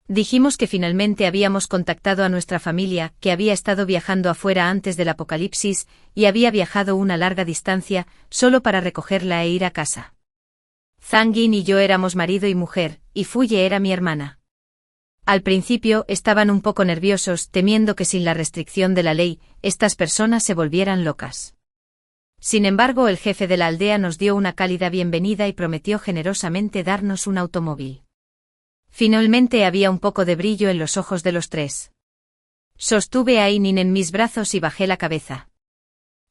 [SPEAKER 1] Dijimos que finalmente habíamos contactado a nuestra familia, que había estado viajando afuera antes del apocalipsis, y había viajado una larga distancia, solo para recogerla e ir a casa. Zhang Yi y yo éramos marido y mujer, y Fuye era mi hermana. Al principio estaban un poco nerviosos, temiendo que sin la restricción de la ley, estas personas se volvieran locas. Sin embargo, el jefe de la aldea nos dio una cálida bienvenida y prometió generosamente darnos un automóvil. Finalmente había un poco de brillo en los ojos de los tres. Sostuve a Inin en mis brazos y bajé la cabeza.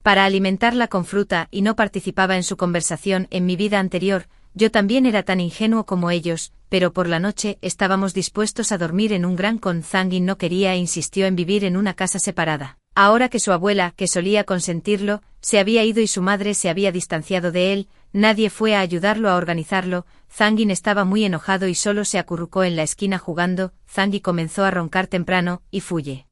[SPEAKER 1] Para alimentarla con fruta y no participaba en su conversación. En mi vida anterior, yo también era tan ingenuo como ellos, pero por la noche estábamos dispuestos a dormir en un gran con. Zhang Yi no quería e insistió en vivir en una casa separada. Ahora que su abuela, que solía consentirlo, se había ido y su madre se había distanciado de él, nadie fue a ayudarlo a organizarlo. Zhang Yi estaba muy enojado y solo se acurrucó en la esquina jugando. Zhang Yi comenzó a roncar temprano, y Fuye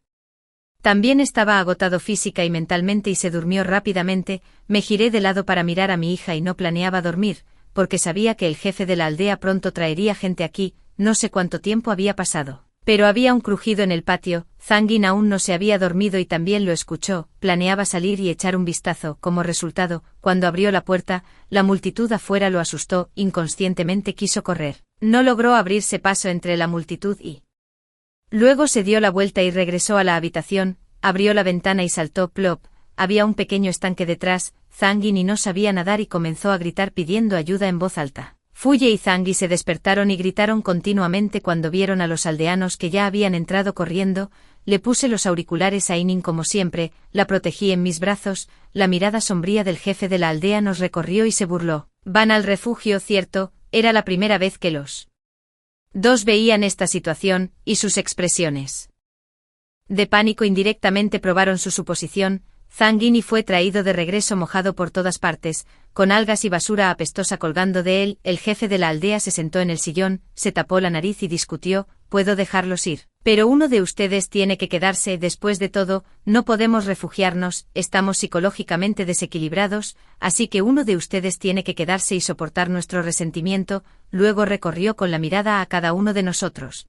[SPEAKER 1] También estaba agotado física y mentalmente y se durmió rápidamente. Me giré de lado para mirar a mi hija y no planeaba dormir, porque sabía que el jefe de la aldea pronto traería gente aquí. No sé cuánto tiempo había pasado. Pero había un crujido en el patio. Zangin aún no se había dormido y también lo escuchó. Planeaba salir y echar un vistazo. Como resultado, cuando abrió la puerta, la multitud afuera lo asustó. Inconscientemente quiso correr. No logró abrirse paso entre la multitud y... Luego se dio la vuelta y regresó a la habitación, abrió la ventana y saltó. Plop. Había un pequeño estanque detrás. Zangin y no sabía nadar y comenzó a gritar pidiendo ayuda en voz alta. Fuye y Zangi se despertaron y gritaron continuamente cuando vieron a los aldeanos que ya habían entrado corriendo. Le puse los auriculares a Inin como siempre, la protegí en mis brazos. La mirada sombría del jefe de la aldea nos recorrió y se burló. Van al refugio, ¿cierto? Era la primera vez que los dos veían esta situación, y sus expresiones de pánico indirectamente probaron su suposición. Zangini fue traído de regreso mojado por todas partes, con algas y basura apestosa colgando de él. El jefe de la aldea se sentó en el sillón, se tapó la nariz y discutió: «Puedo dejarlos ir. Pero uno de ustedes tiene que quedarse. Después de todo, no podemos refugiarnos, estamos psicológicamente desequilibrados, así que uno de ustedes tiene que quedarse y soportar nuestro resentimiento». Luego recorrió con la mirada a cada uno de nosotros,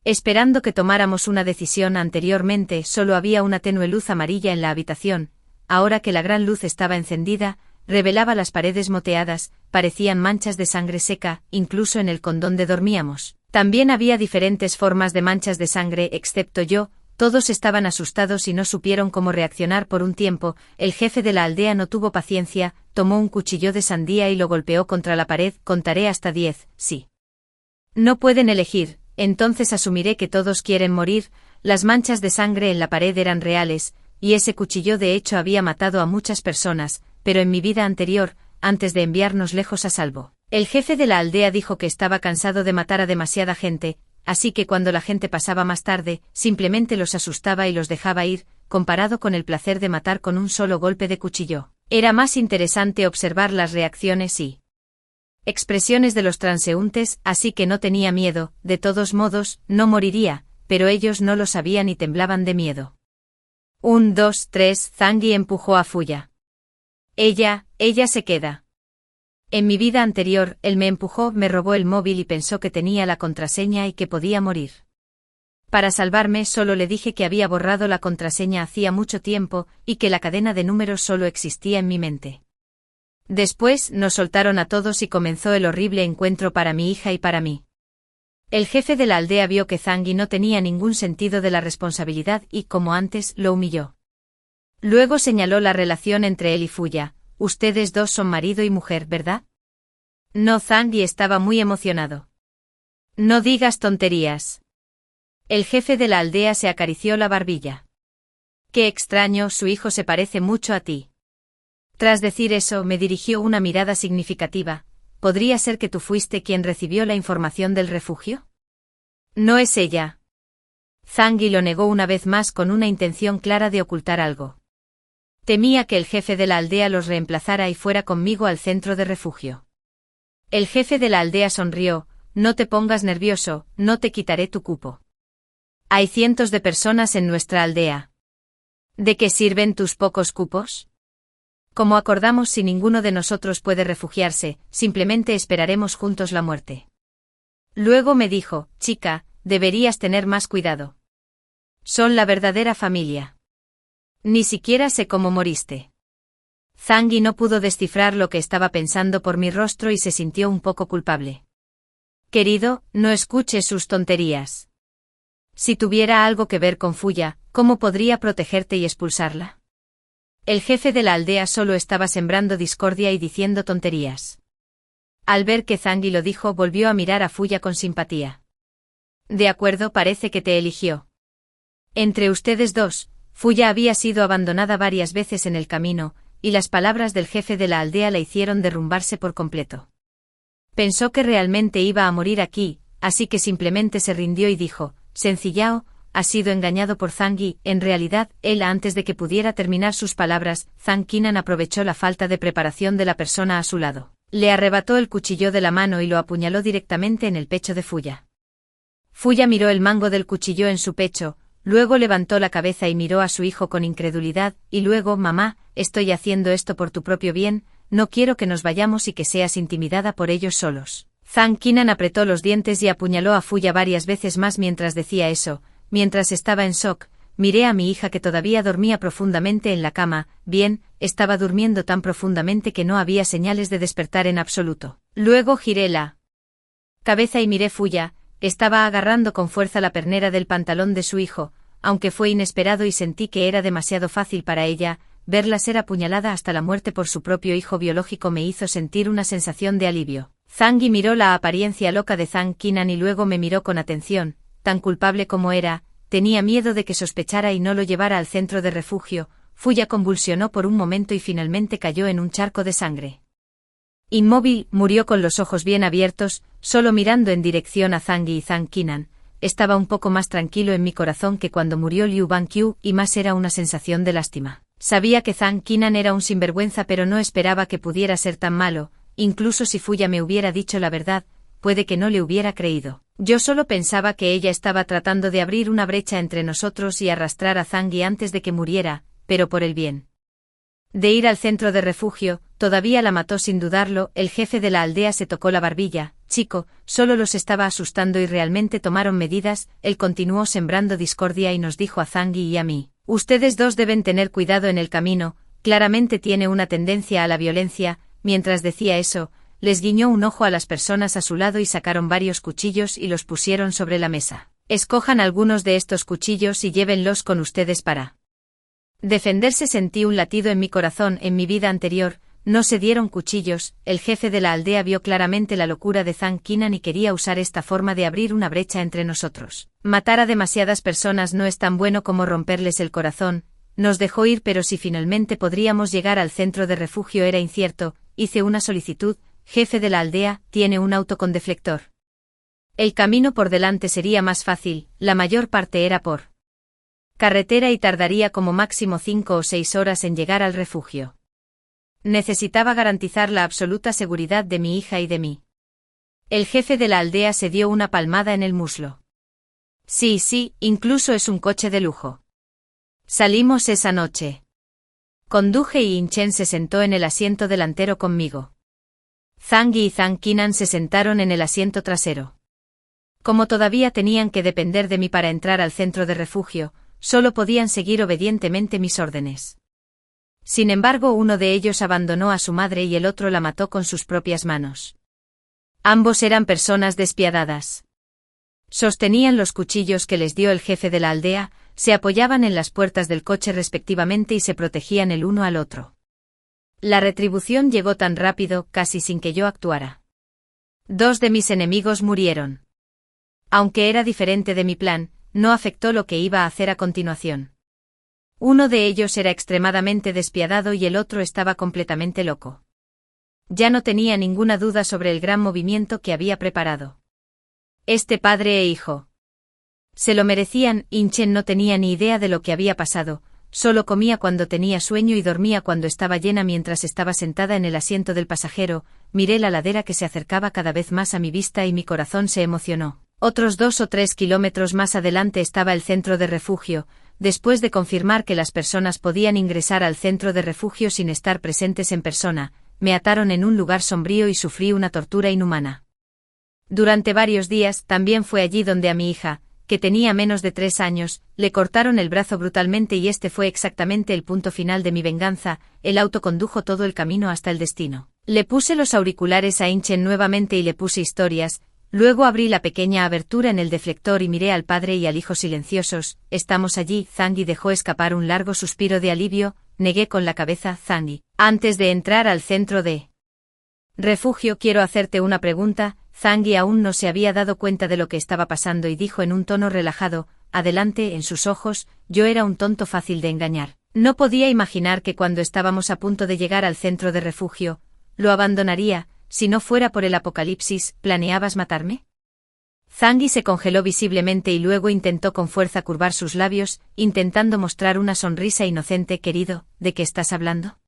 [SPEAKER 1] esperando que tomáramos una decisión. Anteriormente solo había una tenue luz amarilla en la habitación. Ahora que la gran luz estaba encendida, revelaba las paredes moteadas, parecían manchas de sangre seca, incluso en el condón donde dormíamos. También había diferentes formas de manchas de sangre, excepto yo. Todos estaban asustados y no supieron cómo reaccionar por un tiempo. El jefe de la aldea no tuvo paciencia, tomó un cuchillo de sandía y lo golpeó contra la pared. «Contaré hasta 10, sí. No pueden elegir. Entonces asumiré que todos quieren morir». Las manchas de sangre en la pared eran reales, y ese cuchillo de hecho había matado a muchas personas, pero en mi vida anterior, antes de enviarnos lejos a salvo. El jefe de la aldea dijo que estaba cansado de matar a demasiada gente, así que cuando la gente pasaba más tarde, simplemente los asustaba y los dejaba ir. Comparado con el placer de matar con un solo golpe de cuchillo, era más interesante observar las reacciones y expresiones de los transeúntes, así que no tenía miedo. De todos modos, no moriría, pero ellos no lo sabían y temblaban de miedo. 1, 2, 3. Zangi empujó a Fuya. Ella se queda. En mi vida anterior, él me empujó, me robó el móvil y pensó que tenía la contraseña y que podía morir. Para salvarme solo le dije que había borrado la contraseña hacía mucho tiempo y que la cadena de números solo existía en mi mente. Después nos soltaron a todos y comenzó el horrible encuentro para mi hija y para mí. El jefe de la aldea vio que Zangi no tenía ningún sentido de la responsabilidad y, como antes, lo humilló. Luego señaló la relación entre él y Fuya. «Ustedes dos son marido y mujer, ¿verdad?» No. Zangi estaba muy emocionado. «No digas tonterías». El jefe de la aldea se acarició la barbilla. «Qué extraño, su hijo se parece mucho a ti». Tras decir eso, me dirigió una mirada significativa. «¿Podría ser que tú fuiste quien recibió la información del refugio?» «No es ella». Zangi lo negó una vez más con una intención clara de ocultar algo. Temía que el jefe de la aldea los reemplazara y fuera conmigo al centro de refugio. El jefe de la aldea sonrió. «No te pongas nervioso, no te quitaré tu cupo. Hay cientos de personas en nuestra aldea. ¿De qué sirven tus pocos cupos? Como acordamos, si ninguno de nosotros puede refugiarse, simplemente esperaremos juntos la muerte». Luego me dijo: «Chica, deberías tener más cuidado. Son la verdadera familia. Ni siquiera sé cómo moriste». Zangi no pudo descifrar lo que estaba pensando por mi rostro y se sintió un poco culpable. «Querido, no escuches sus tonterías. Si tuviera algo que ver con Fuya, ¿cómo podría protegerte y expulsarla?» El jefe de la aldea solo estaba sembrando discordia y diciendo tonterías. Al ver que Zangi lo dijo, volvió a mirar a Fuya con simpatía. «De acuerdo, parece que te eligió. Entre ustedes dos, Fuya había sido abandonada varias veces en el camino, y las palabras del jefe de la aldea la hicieron derrumbarse por completo. Pensó que realmente iba a morir aquí, así que simplemente se rindió y dijo: «Sencillao, has sido engañado por Zangi». En realidad, él, antes de que pudiera terminar sus palabras, Zanginan aprovechó la falta de preparación de la persona a su lado. Le arrebató el cuchillo de la mano y lo apuñaló directamente en el pecho de Fuya. Fuya miró el mango del cuchillo en su pecho, luego levantó la cabeza y miró a su hijo con incredulidad, y luego, mamá, estoy haciendo esto por tu propio bien, no quiero que nos vayamos y que seas intimidada por ellos solos. Zhang Qinan apretó los dientes y apuñaló a Fuya varias veces más mientras decía eso. Mientras estaba en shock, miré a mi hija que todavía dormía profundamente en la cama. Bien, estaba durmiendo tan profundamente que no había señales de despertar en absoluto. Luego giré la cabeza y miré Fuya. Estaba agarrando con fuerza la pernera del pantalón de su hijo, aunque fue inesperado y sentí que era demasiado fácil para ella. Verla ser apuñalada hasta la muerte por su propio hijo biológico me hizo sentir una sensación de alivio. Zhang Yi miró la apariencia loca de Zhang Qinan y luego me miró con atención. Tan culpable como era, tenía miedo de que sospechara y no lo llevara al centro de refugio. Fuya convulsionó por un momento y finalmente cayó en un charco de sangre. Inmóvil, murió con los ojos bien abiertos, solo mirando en dirección a Zhang Yi y Zhang Qinan. Estaba un poco más tranquilo en mi corazón que cuando murió Liu Bangqiu y más era una sensación de lástima. Sabía que Zhang Qinan era un sinvergüenza pero no esperaba que pudiera ser tan malo. Incluso si Fuya me hubiera dicho la verdad, puede que no le hubiera creído. Yo solo pensaba que ella estaba tratando de abrir una brecha entre nosotros y arrastrar a Zhang Yi antes de que muriera, pero por el bien de ir al centro de refugio, todavía la mató sin dudarlo. El jefe de la aldea se tocó la barbilla. Chico, solo los estaba asustando y realmente tomaron medidas. Él continuó sembrando discordia y nos dijo a Zhang Yi y a mí: ustedes dos deben tener cuidado en el camino, claramente tiene una tendencia a la violencia. Mientras decía eso, les guiñó un ojo a las personas a su lado y sacaron varios cuchillos y los pusieron sobre la mesa. Escojan algunos de estos cuchillos y llévenlos con ustedes para defenderse. Sentí un latido en mi corazón. En mi vida anterior, no se dieron cuchillos. El jefe de la aldea vio claramente la locura de Zhang Qinan y quería usar esta forma de abrir una brecha entre nosotros. Matar a demasiadas personas no es tan bueno como romperles el corazón. Nos dejó ir, pero si finalmente podríamos llegar al centro de refugio era incierto. Hice una solicitud: jefe de la aldea, ¿tiene un auto con deflector? El camino por delante sería más fácil, la mayor parte era por carretera y tardaría como máximo 5 o 6 horas en llegar al refugio. Necesitaba garantizar la absoluta seguridad de mi hija y de mí. El jefe de la aldea se dio una palmada en el muslo. Sí, incluso es un coche de lujo. Salimos esa noche. Conduje y In Chen se sentó en el asiento delantero conmigo. Zhang Yi y Zhang Qinan se sentaron en el asiento trasero. Como todavía tenían que depender de mí para entrar al centro de refugio, solo podían seguir obedientemente mis órdenes. Sin embargo, uno de ellos abandonó a su madre y el otro la mató con sus propias manos. Ambos eran personas despiadadas. Sostenían los cuchillos que les dio el jefe de la aldea, se apoyaban en las puertas del coche respectivamente y se protegían el uno al otro. La retribución llegó tan rápido, casi sin que yo actuara. 2 de mis enemigos murieron. Aunque era diferente de mi plan, no afectó lo que iba a hacer a continuación. Uno de ellos era extremadamente despiadado y el otro estaba completamente loco. Ya no tenía ninguna duda sobre el gran movimiento que había preparado. Este padre e hijo se lo merecían. In Chen no tenía ni idea de lo que había pasado, solo comía cuando tenía sueño y dormía cuando estaba llena. Mientras estaba sentada en el asiento del pasajero, miré la ladera que se acercaba cada vez más a mi vista y mi corazón se emocionó. Otros 2 o 3 kilómetros más adelante estaba el centro de refugio. Después de confirmar que las personas podían ingresar al centro de refugio sin estar presentes en persona, me ataron en un lugar sombrío y sufrí una tortura inhumana. Durante varios días también fue allí donde a mi hija, que tenía menos de 3 años, le cortaron el brazo brutalmente y este fue exactamente el punto final de mi venganza. El auto condujo todo el camino hasta el destino. Le puse los auriculares a In Chen nuevamente y le puse historias. Luego abrí la pequeña abertura en el deflector y miré al padre y al hijo silenciosos. Estamos allí. Zhang Yi dejó escapar un largo suspiro de alivio. Negué con la cabeza. Zhang Yi, antes de entrar al centro de refugio quiero hacerte una pregunta. Zhang Yi aún no se había dado cuenta de lo que estaba pasando y dijo en un tono relajado: adelante. En sus ojos, yo era un tonto fácil de engañar. No podía imaginar que cuando estábamos a punto de llegar al centro de refugio, lo abandonaría. Si no fuera por el apocalipsis, ¿planeabas matarme? Zhang Yi se congeló visiblemente y luego intentó con fuerza curvar sus labios, intentando mostrar una sonrisa inocente. Querido, ¿de qué estás hablando?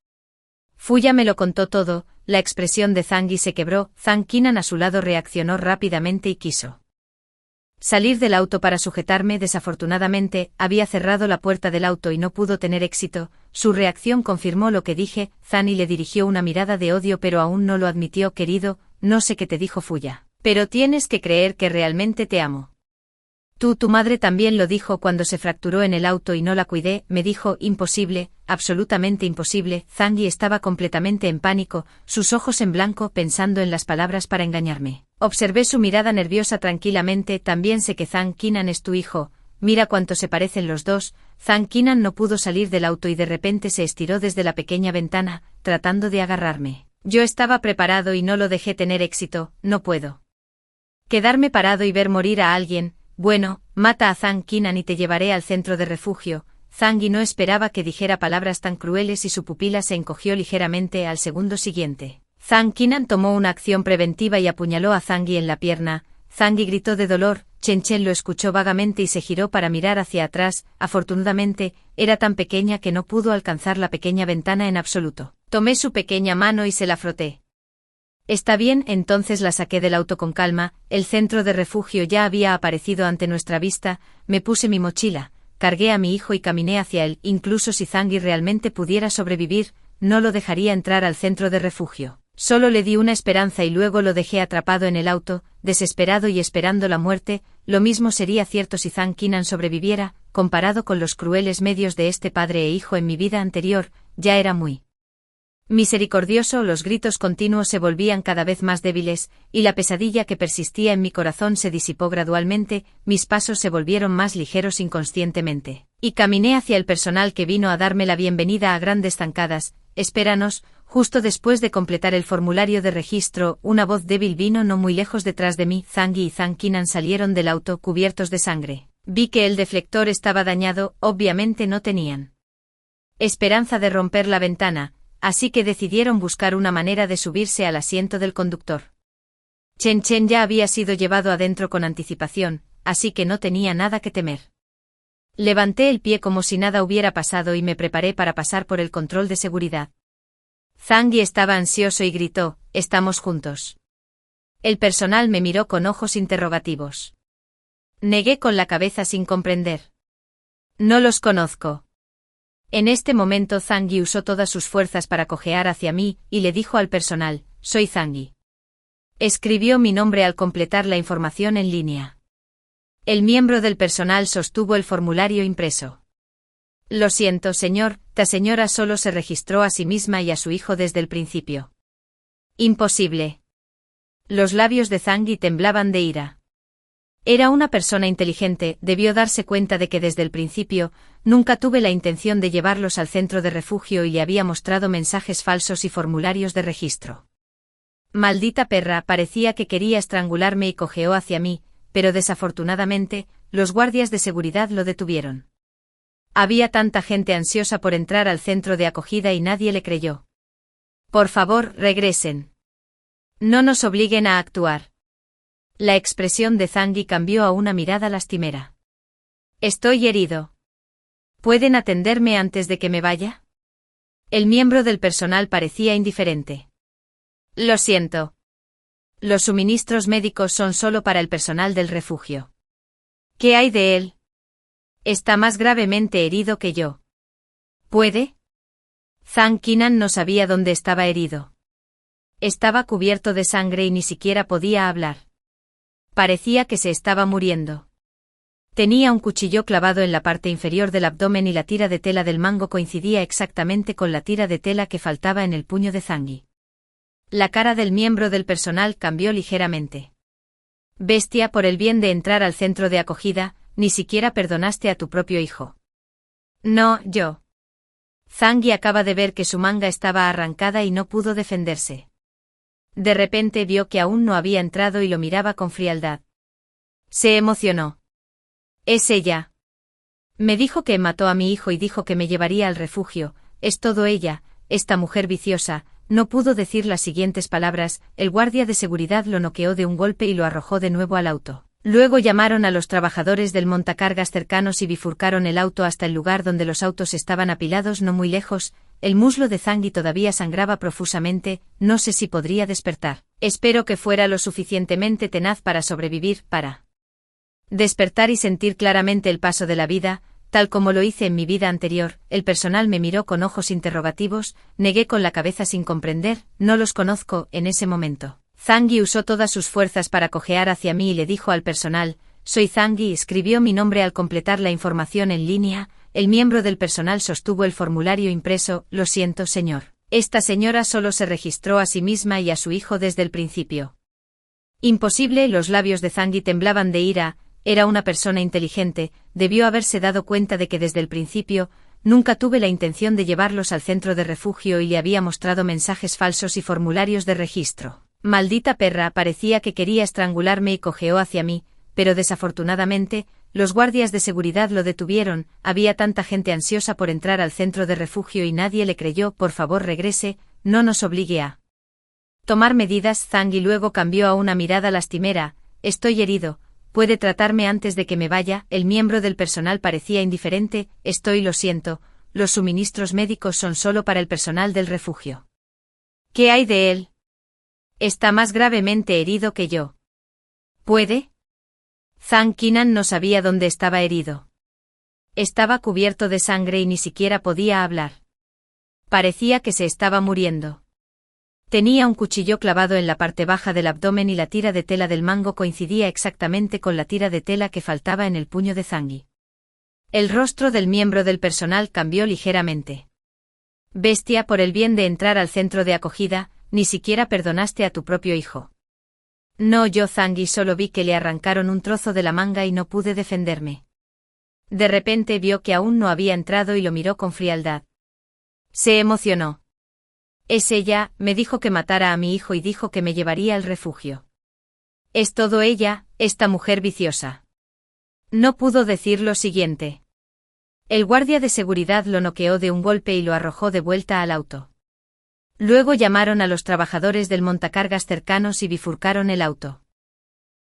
[SPEAKER 1] Fuya me lo contó todo. La expresión de Zhang Yi se quebró. Zhang Qinan a su lado reaccionó rápidamente y quiso Salir del auto para sujetarme, desafortunadamente, había cerrado la puerta del auto y no pudo tener éxito. Su reacción confirmó lo que dije. Zanny le dirigió una mirada de odio, pero aún no lo admitió. Querido, no sé qué te dijo Fuya, pero tienes que creer que realmente te amo. Tu madre también lo dijo cuando se fracturó en el auto y no la cuidé, me dijo. Imposible, absolutamente imposible. Zangy estaba completamente en pánico, sus ojos en blanco, pensando en las palabras para engañarme. Observé su mirada nerviosa tranquilamente. También sé que Zhang Qinan es tu hijo, mira cuánto se parecen los dos. Zhang Qinan no pudo salir del auto y de repente se estiró desde la pequeña ventana, tratando de agarrarme. Yo estaba preparado y no lo dejé tener éxito. No puedo quedarme parado y ver morir a alguien. Bueno, mata a Zhang Qinan y te llevaré al centro de refugio. Zangy no esperaba que dijera palabras tan crueles y su pupila se encogió ligeramente al segundo siguiente. Zhang Qinan tomó una acción preventiva y apuñaló a Zangy en la pierna. Zangy gritó de dolor. Chen Chen lo escuchó vagamente y se giró para mirar hacia atrás. Afortunadamente, era tan pequeña que no pudo alcanzar la pequeña ventana en absoluto. Tomé su pequeña mano y se la froté. Está bien, entonces la saqué del auto con calma. El centro de refugio ya había aparecido ante nuestra vista. Me puse mi mochila, cargué a mi hijo y caminé hacia él. Incluso si Zangy realmente pudiera sobrevivir, no lo dejaría entrar al centro de refugio. Solo le di una esperanza y luego lo dejé atrapado en el auto, desesperado y esperando la muerte. Lo mismo sería cierto si Zhang Qinan sobreviviera. Comparado con los crueles medios de este padre e hijo en mi vida anterior, ya era muy misericordioso. Los gritos continuos se volvían cada vez más débiles, y la pesadilla que persistía en mi corazón se disipó gradualmente. Mis pasos se volvieron más ligeros inconscientemente, y caminé hacia el personal que vino a darme la bienvenida a grandes zancadas. Espéranos. Justo después de completar el formulario de registro, una voz débil vino no muy lejos detrás de mí. Zangy y Zhang Qinan salieron del auto cubiertos de sangre. Vi que el deflector estaba dañado. Obviamente no tenían esperanza de romper la ventana, así que decidieron buscar una manera de subirse al asiento del conductor. Chen Chen ya había sido llevado adentro con anticipación, así que no tenía nada que temer. Levanté el pie como si nada hubiera pasado y me preparé para pasar por el control de seguridad. Zangy estaba ansioso y gritó, «¿Estamos juntos?». El personal me miró con ojos interrogativos. Negué con la cabeza sin comprender. «No los conozco». En este momento Zangy usó todas sus fuerzas para cojear hacia mí, y le dijo al personal, «Soy Zangy». Escribió mi nombre al completar la información en línea. El miembro del personal sostuvo el formulario impreso. «Lo siento, señor, ta señora solo se registró a sí misma y a su hijo desde el principio». «Imposible». Los labios de Zangy temblaban de ira. Era una persona inteligente, debió darse cuenta de que desde el principio, nunca tuve la intención de llevarlos al centro de refugio y le había mostrado mensajes falsos y formularios de registro. Maldita perra, parecía que quería estrangularme y cojeó hacia mí, pero desafortunadamente, los guardias de seguridad lo detuvieron. Había tanta gente ansiosa por entrar al centro de acogida y nadie le creyó. «Por favor, regresen. No nos obliguen a actuar». La expresión de Zangy cambió a una mirada lastimera. «Estoy herido. ¿Pueden atenderme antes de que me vaya?». El miembro del personal parecía indiferente. «Lo siento. Los suministros médicos son solo para el personal del refugio». «¿Qué hay de él?». «Está más gravemente herido que yo». «¿Puede?». Zhang Qinan no sabía dónde estaba herido. Estaba cubierto de sangre y ni siquiera podía hablar. Parecía que se estaba muriendo. Tenía un cuchillo clavado en la parte inferior del abdomen y la tira de tela del mango coincidía exactamente con la tira de tela que faltaba en el puño de Zangy. La cara del miembro del personal cambió ligeramente. «Bestia, por el bien de entrar al centro de acogida, ni siquiera perdonaste a tu propio hijo». «No, yo». Zangy acaba de ver que su manga estaba arrancada y no pudo defenderse. De repente vio que aún no había entrado y lo miraba con frialdad. Se emocionó. «Es ella. Me dijo que mató a mi hijo y dijo que me llevaría al refugio. Es todo ella, esta mujer viciosa». No pudo decir las siguientes palabras. El guardia de seguridad lo noqueó de un golpe y lo arrojó de nuevo al auto. Luego llamaron a los trabajadores del montacargas cercanos y bifurcaron el auto hasta el lugar donde los autos estaban apilados no muy lejos. El muslo de Zangy todavía sangraba profusamente, no sé si podría despertar. Espero que fuera lo suficientemente tenaz para sobrevivir, para Despertar y sentir claramente el paso de la vida, tal como lo hice en mi vida anterior. El personal me miró con ojos interrogativos, negué con la cabeza sin comprender, no los conozco. En ese momento, Zhang usó todas sus fuerzas para cojear hacia mí y le dijo al personal, soy Zhang y escribió mi nombre al completar la información en línea. El miembro del personal sostuvo el formulario impreso, lo siento señor. Esta señora solo se registró a sí misma y a su hijo desde el principio. Imposible, los labios de Zhang temblaban de ira. Era una persona inteligente, debió haberse dado cuenta de que desde el principio, nunca tuve la intención de llevarlos al centro de refugio y le había mostrado mensajes falsos y formularios de registro. Maldita perra, parecía que quería estrangularme y cojeó hacia mí, pero desafortunadamente, los guardias de seguridad lo detuvieron. Había tanta gente ansiosa por entrar al centro de refugio y nadie le creyó. Por favor regrese, no nos obligue a tomar medidas. Zhang luego cambió a una mirada lastimera, estoy herido. ¿Puede tratarme antes de que me vaya? El miembro del personal parecía indiferente, lo siento, los suministros médicos son solo para el personal del refugio. ¿Qué hay de él? Está más gravemente herido que yo. ¿Puede? Zhang Qinan no sabía dónde estaba herido. Estaba cubierto de sangre y ni siquiera podía hablar. Parecía que se estaba muriendo. Tenía un cuchillo clavado en la parte baja del abdomen y la tira de tela del mango coincidía exactamente con la tira de tela que faltaba en el puño de Zhang. El rostro del miembro del personal cambió ligeramente. Bestia, por el bien de entrar al centro de acogida, ni siquiera perdonaste a tu propio hijo. No, yo Zhang solo vi que le arrancaron un trozo de la manga y no pude defenderme. De repente vio que aún no había entrado y lo miró con frialdad. Se emocionó. Es ella, me dijo que matara a mi hijo y dijo que me llevaría al refugio. Es todo ella, esta mujer viciosa. No pudo decir lo siguiente. El guardia de seguridad lo noqueó de un golpe y lo arrojó de vuelta al auto. Luego llamaron a los trabajadores del montacargas cercanos y bifurcaron el auto.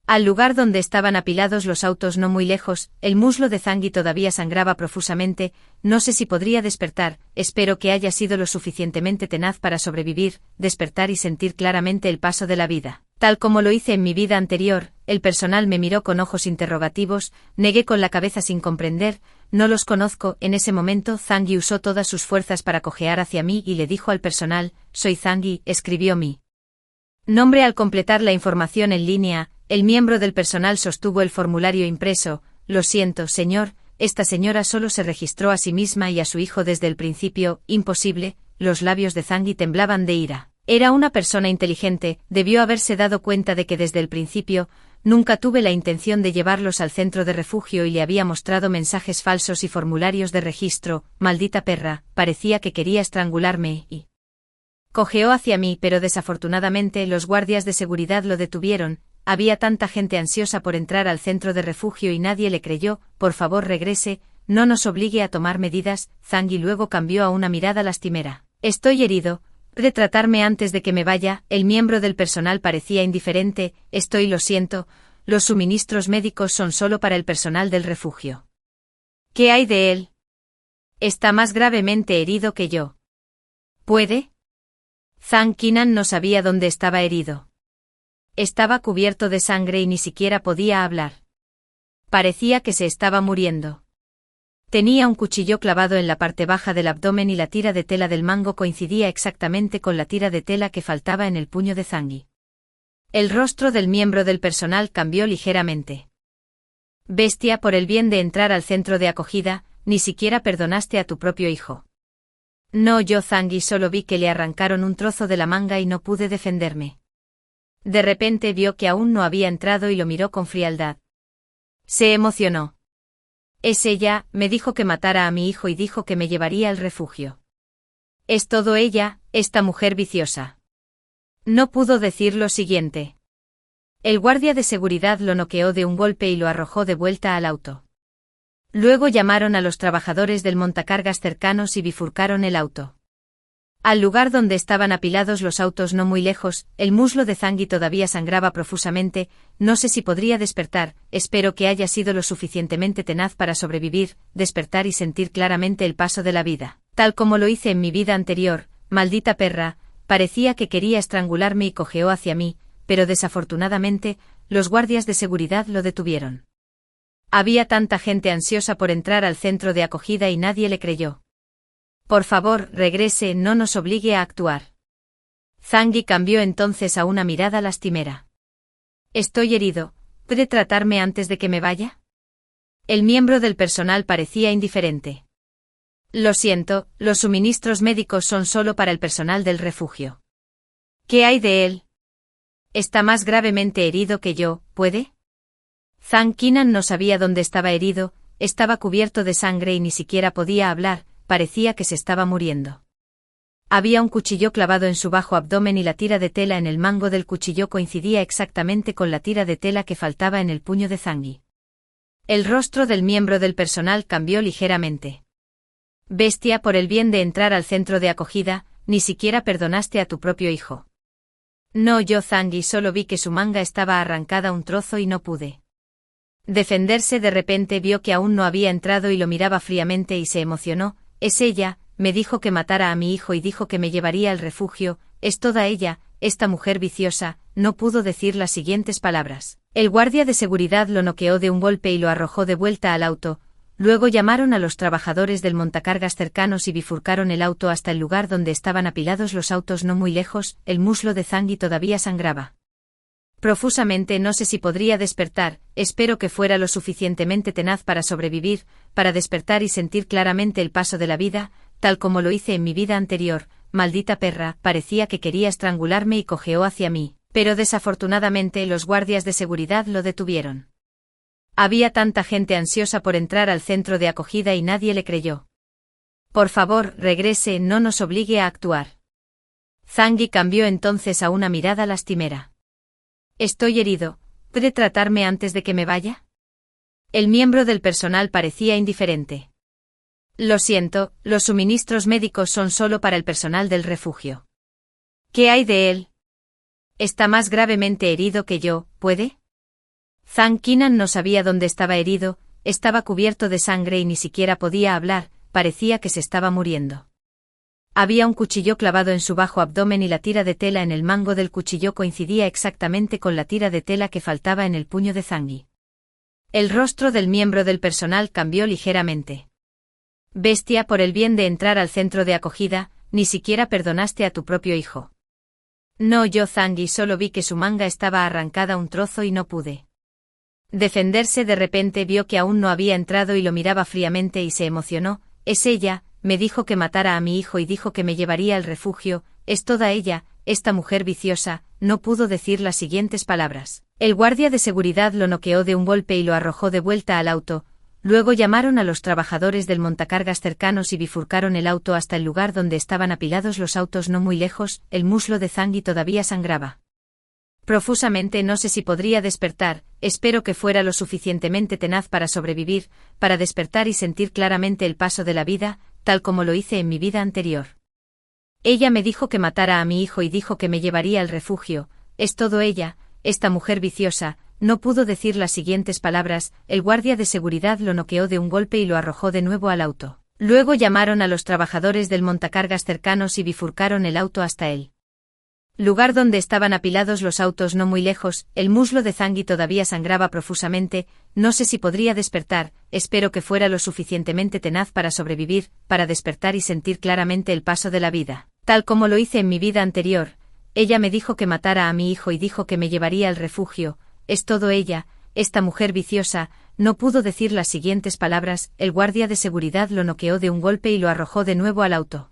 [SPEAKER 1] Al lugar donde estaban apilados los autos no muy lejos, el muslo de Zhang todavía sangraba profusamente. No sé si podría despertar, espero que haya sido lo suficientemente tenaz para sobrevivir, despertar y sentir claramente el paso de la vida. Tal como lo hice en mi vida anterior, el personal me miró con ojos interrogativos, negué con la cabeza sin comprender, no los conozco. En ese momento Zhang usó todas sus fuerzas para cojear hacia mí y le dijo al personal, soy Zhang escribió mi nombre al completar la información en línea. El miembro del personal sostuvo el formulario impreso, lo siento señor, esta señora solo se registró a sí misma y a su hijo desde el principio. Imposible, los labios de Zhang temblaban de ira. Era una persona inteligente, debió haberse dado cuenta de que desde el principio, nunca tuve la intención de llevarlos al centro de refugio y le había mostrado mensajes falsos y formularios de registro. Maldita perra, parecía que quería estrangularme y cojeó hacia mí, pero desafortunadamente los guardias de seguridad lo detuvieron. Había tanta gente ansiosa por entrar al centro de refugio y nadie le creyó. Por favor regrese, no nos obligue a tomar medidas. Zhang luego cambió a una mirada lastimera. Estoy herido, ¿puede tratarme antes de que me vaya? El miembro del personal parecía indiferente, lo siento, los suministros médicos son solo para el personal del refugio. ¿Qué hay de él? Está más gravemente herido que yo. ¿Puede? Zhang Qinan no sabía dónde estaba herido. Estaba cubierto de sangre y ni siquiera podía hablar. Parecía que se estaba muriendo. Tenía un cuchillo clavado en la parte baja del abdomen y la tira de tela del mango coincidía exactamente con la tira de tela que faltaba en el puño de Zhang. El rostro del miembro del personal cambió ligeramente. Bestia, por el bien de entrar al centro de acogida, ni siquiera perdonaste a tu propio hijo. No, yo Zhang solo vi que le arrancaron un trozo de la manga y no pude defenderme. De repente vio que aún no había entrado y lo miró con frialdad. Se emocionó. Es ella, me dijo que matara a mi hijo y dijo que me llevaría al refugio. Es todo ella, esta mujer viciosa. No pudo decir lo siguiente. El guardia de seguridad lo noqueó de un golpe y lo arrojó de vuelta al auto. Luego llamaron a los trabajadores del montacargas cercanos y bifurcaron el auto. Al lugar donde estaban apilados los autos no muy lejos, el muslo de Zhang todavía sangraba profusamente. No sé si podría despertar, espero que haya sido lo suficientemente tenaz para sobrevivir, despertar y sentir claramente el paso de la vida. Tal como lo hice en mi vida anterior, maldita perra, parecía que quería estrangularme y cojeó hacia mí, pero desafortunadamente, los guardias de seguridad lo detuvieron. Había tanta gente ansiosa por entrar al centro de acogida y nadie le creyó. Por favor, regrese, no nos obligue a actuar. Zhang cambió entonces a una mirada lastimera. Estoy herido, ¿puede tratarme antes de que me vaya? El miembro del personal parecía indiferente. Lo siento, los suministros médicos son solo para el personal del refugio. ¿Qué hay de él? Está más gravemente herido que yo, ¿puede? Zhang Qinan no sabía dónde estaba herido, estaba cubierto de sangre y ni siquiera podía hablar, parecía que se estaba muriendo. Había un cuchillo clavado en su bajo abdomen y la tira de tela en el mango del cuchillo coincidía exactamente con la tira de tela que faltaba en el puño de Zhang. El rostro del miembro del personal cambió ligeramente. Bestia, por el bien de entrar al centro de acogida, ni siquiera perdonaste a tu propio hijo. No, yo Zhang solo vi que su manga estaba arrancada un trozo y no pude defenderse. De repente vio que aún no había entrado y lo miraba fríamente y se emocionó. Es ella, me dijo que matara a mi hijo y dijo que me llevaría al refugio, es toda ella, esta mujer viciosa, no pudo decir las siguientes palabras. El guardia de seguridad lo noqueó de un golpe y lo arrojó de vuelta al auto, luego llamaron a los trabajadores del montacargas cercanos y bifurcaron el auto hasta el lugar donde estaban apilados los autos no muy lejos. El muslo de Zhang todavía sangraba profusamente. No sé si podría despertar, espero que fuera lo suficientemente tenaz para sobrevivir, para despertar y sentir claramente el paso de la vida, tal como lo hice en mi vida anterior. Maldita perra, parecía que quería estrangularme y cojeó hacia mí, pero desafortunadamente los guardias de seguridad lo detuvieron. Había tanta gente ansiosa por entrar al centro de acogida y nadie le creyó. Por favor, regrese, no nos obligue a actuar. Zhang cambió entonces a una mirada lastimera. Estoy herido, ¿puede tratarme antes de que me vaya? El miembro del personal parecía indiferente. Lo siento, los suministros médicos son solo para el personal del refugio. ¿Qué hay de él? Está más gravemente herido que yo, ¿puede? Zhang Qinan no sabía dónde estaba herido, estaba cubierto de sangre y ni siquiera podía hablar, parecía que se estaba muriendo. Había un cuchillo clavado en su bajo abdomen y la tira de tela en el mango del cuchillo coincidía exactamente con la tira de tela que faltaba en el puño de Zhang. El rostro del miembro del personal cambió ligeramente. Bestia, por el bien de entrar al centro de acogida, ni siquiera perdonaste a tu propio hijo. No, yo Zhang solo vi que su manga estaba arrancada un trozo y no pude defenderse. De repente vio que aún no había entrado y lo miraba fríamente y se emocionó. Es ella, me dijo que matara a mi hijo y dijo que me llevaría al refugio, es toda ella, esta mujer viciosa, no pudo decir las siguientes palabras. El guardia de seguridad lo noqueó de un golpe y lo arrojó de vuelta al auto, luego llamaron a los trabajadores del montacargas cercanos y bifurcaron el auto hasta el lugar donde estaban apilados los autos no muy lejos. El muslo de Zhang todavía sangraba profusamente. No sé si podría despertar, espero que fuera lo suficientemente tenaz para sobrevivir, para despertar y sentir claramente el paso de la vida, tal como lo hice en mi vida anterior. Ella me dijo que matara a mi hijo y dijo que me llevaría al refugio, es todo ella, esta mujer viciosa, no pudo decir las siguientes palabras. El guardia de seguridad lo noqueó de un golpe y lo arrojó de nuevo al auto. Luego llamaron a los trabajadores del montacargas cercanos y bifurcaron el auto hasta él lugar donde estaban apilados los autos no muy lejos. El muslo de Zhang todavía sangraba profusamente. No sé si podría despertar, espero que fuera lo suficientemente tenaz para sobrevivir, para despertar y sentir claramente el paso de la vida, tal como lo hice en mi vida anterior. Ella me dijo que matara a mi hijo y dijo que me llevaría al refugio, es todo ella, esta mujer viciosa, no pudo decir las siguientes palabras. El guardia de seguridad lo noqueó de un golpe y lo arrojó de nuevo al auto.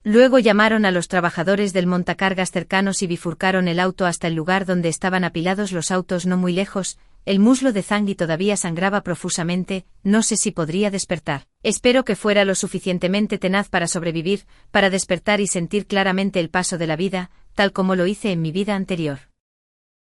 [SPEAKER 1] Luego llamaron a los trabajadores del montacargas cercanos y bifurcaron el auto hasta el lugar donde estaban apilados los autos no muy lejos. El muslo de Zhang todavía sangraba profusamente. No sé si podría despertar, espero que fuera lo suficientemente tenaz para sobrevivir, para despertar y sentir claramente el paso de la vida, tal como lo hice en mi vida anterior.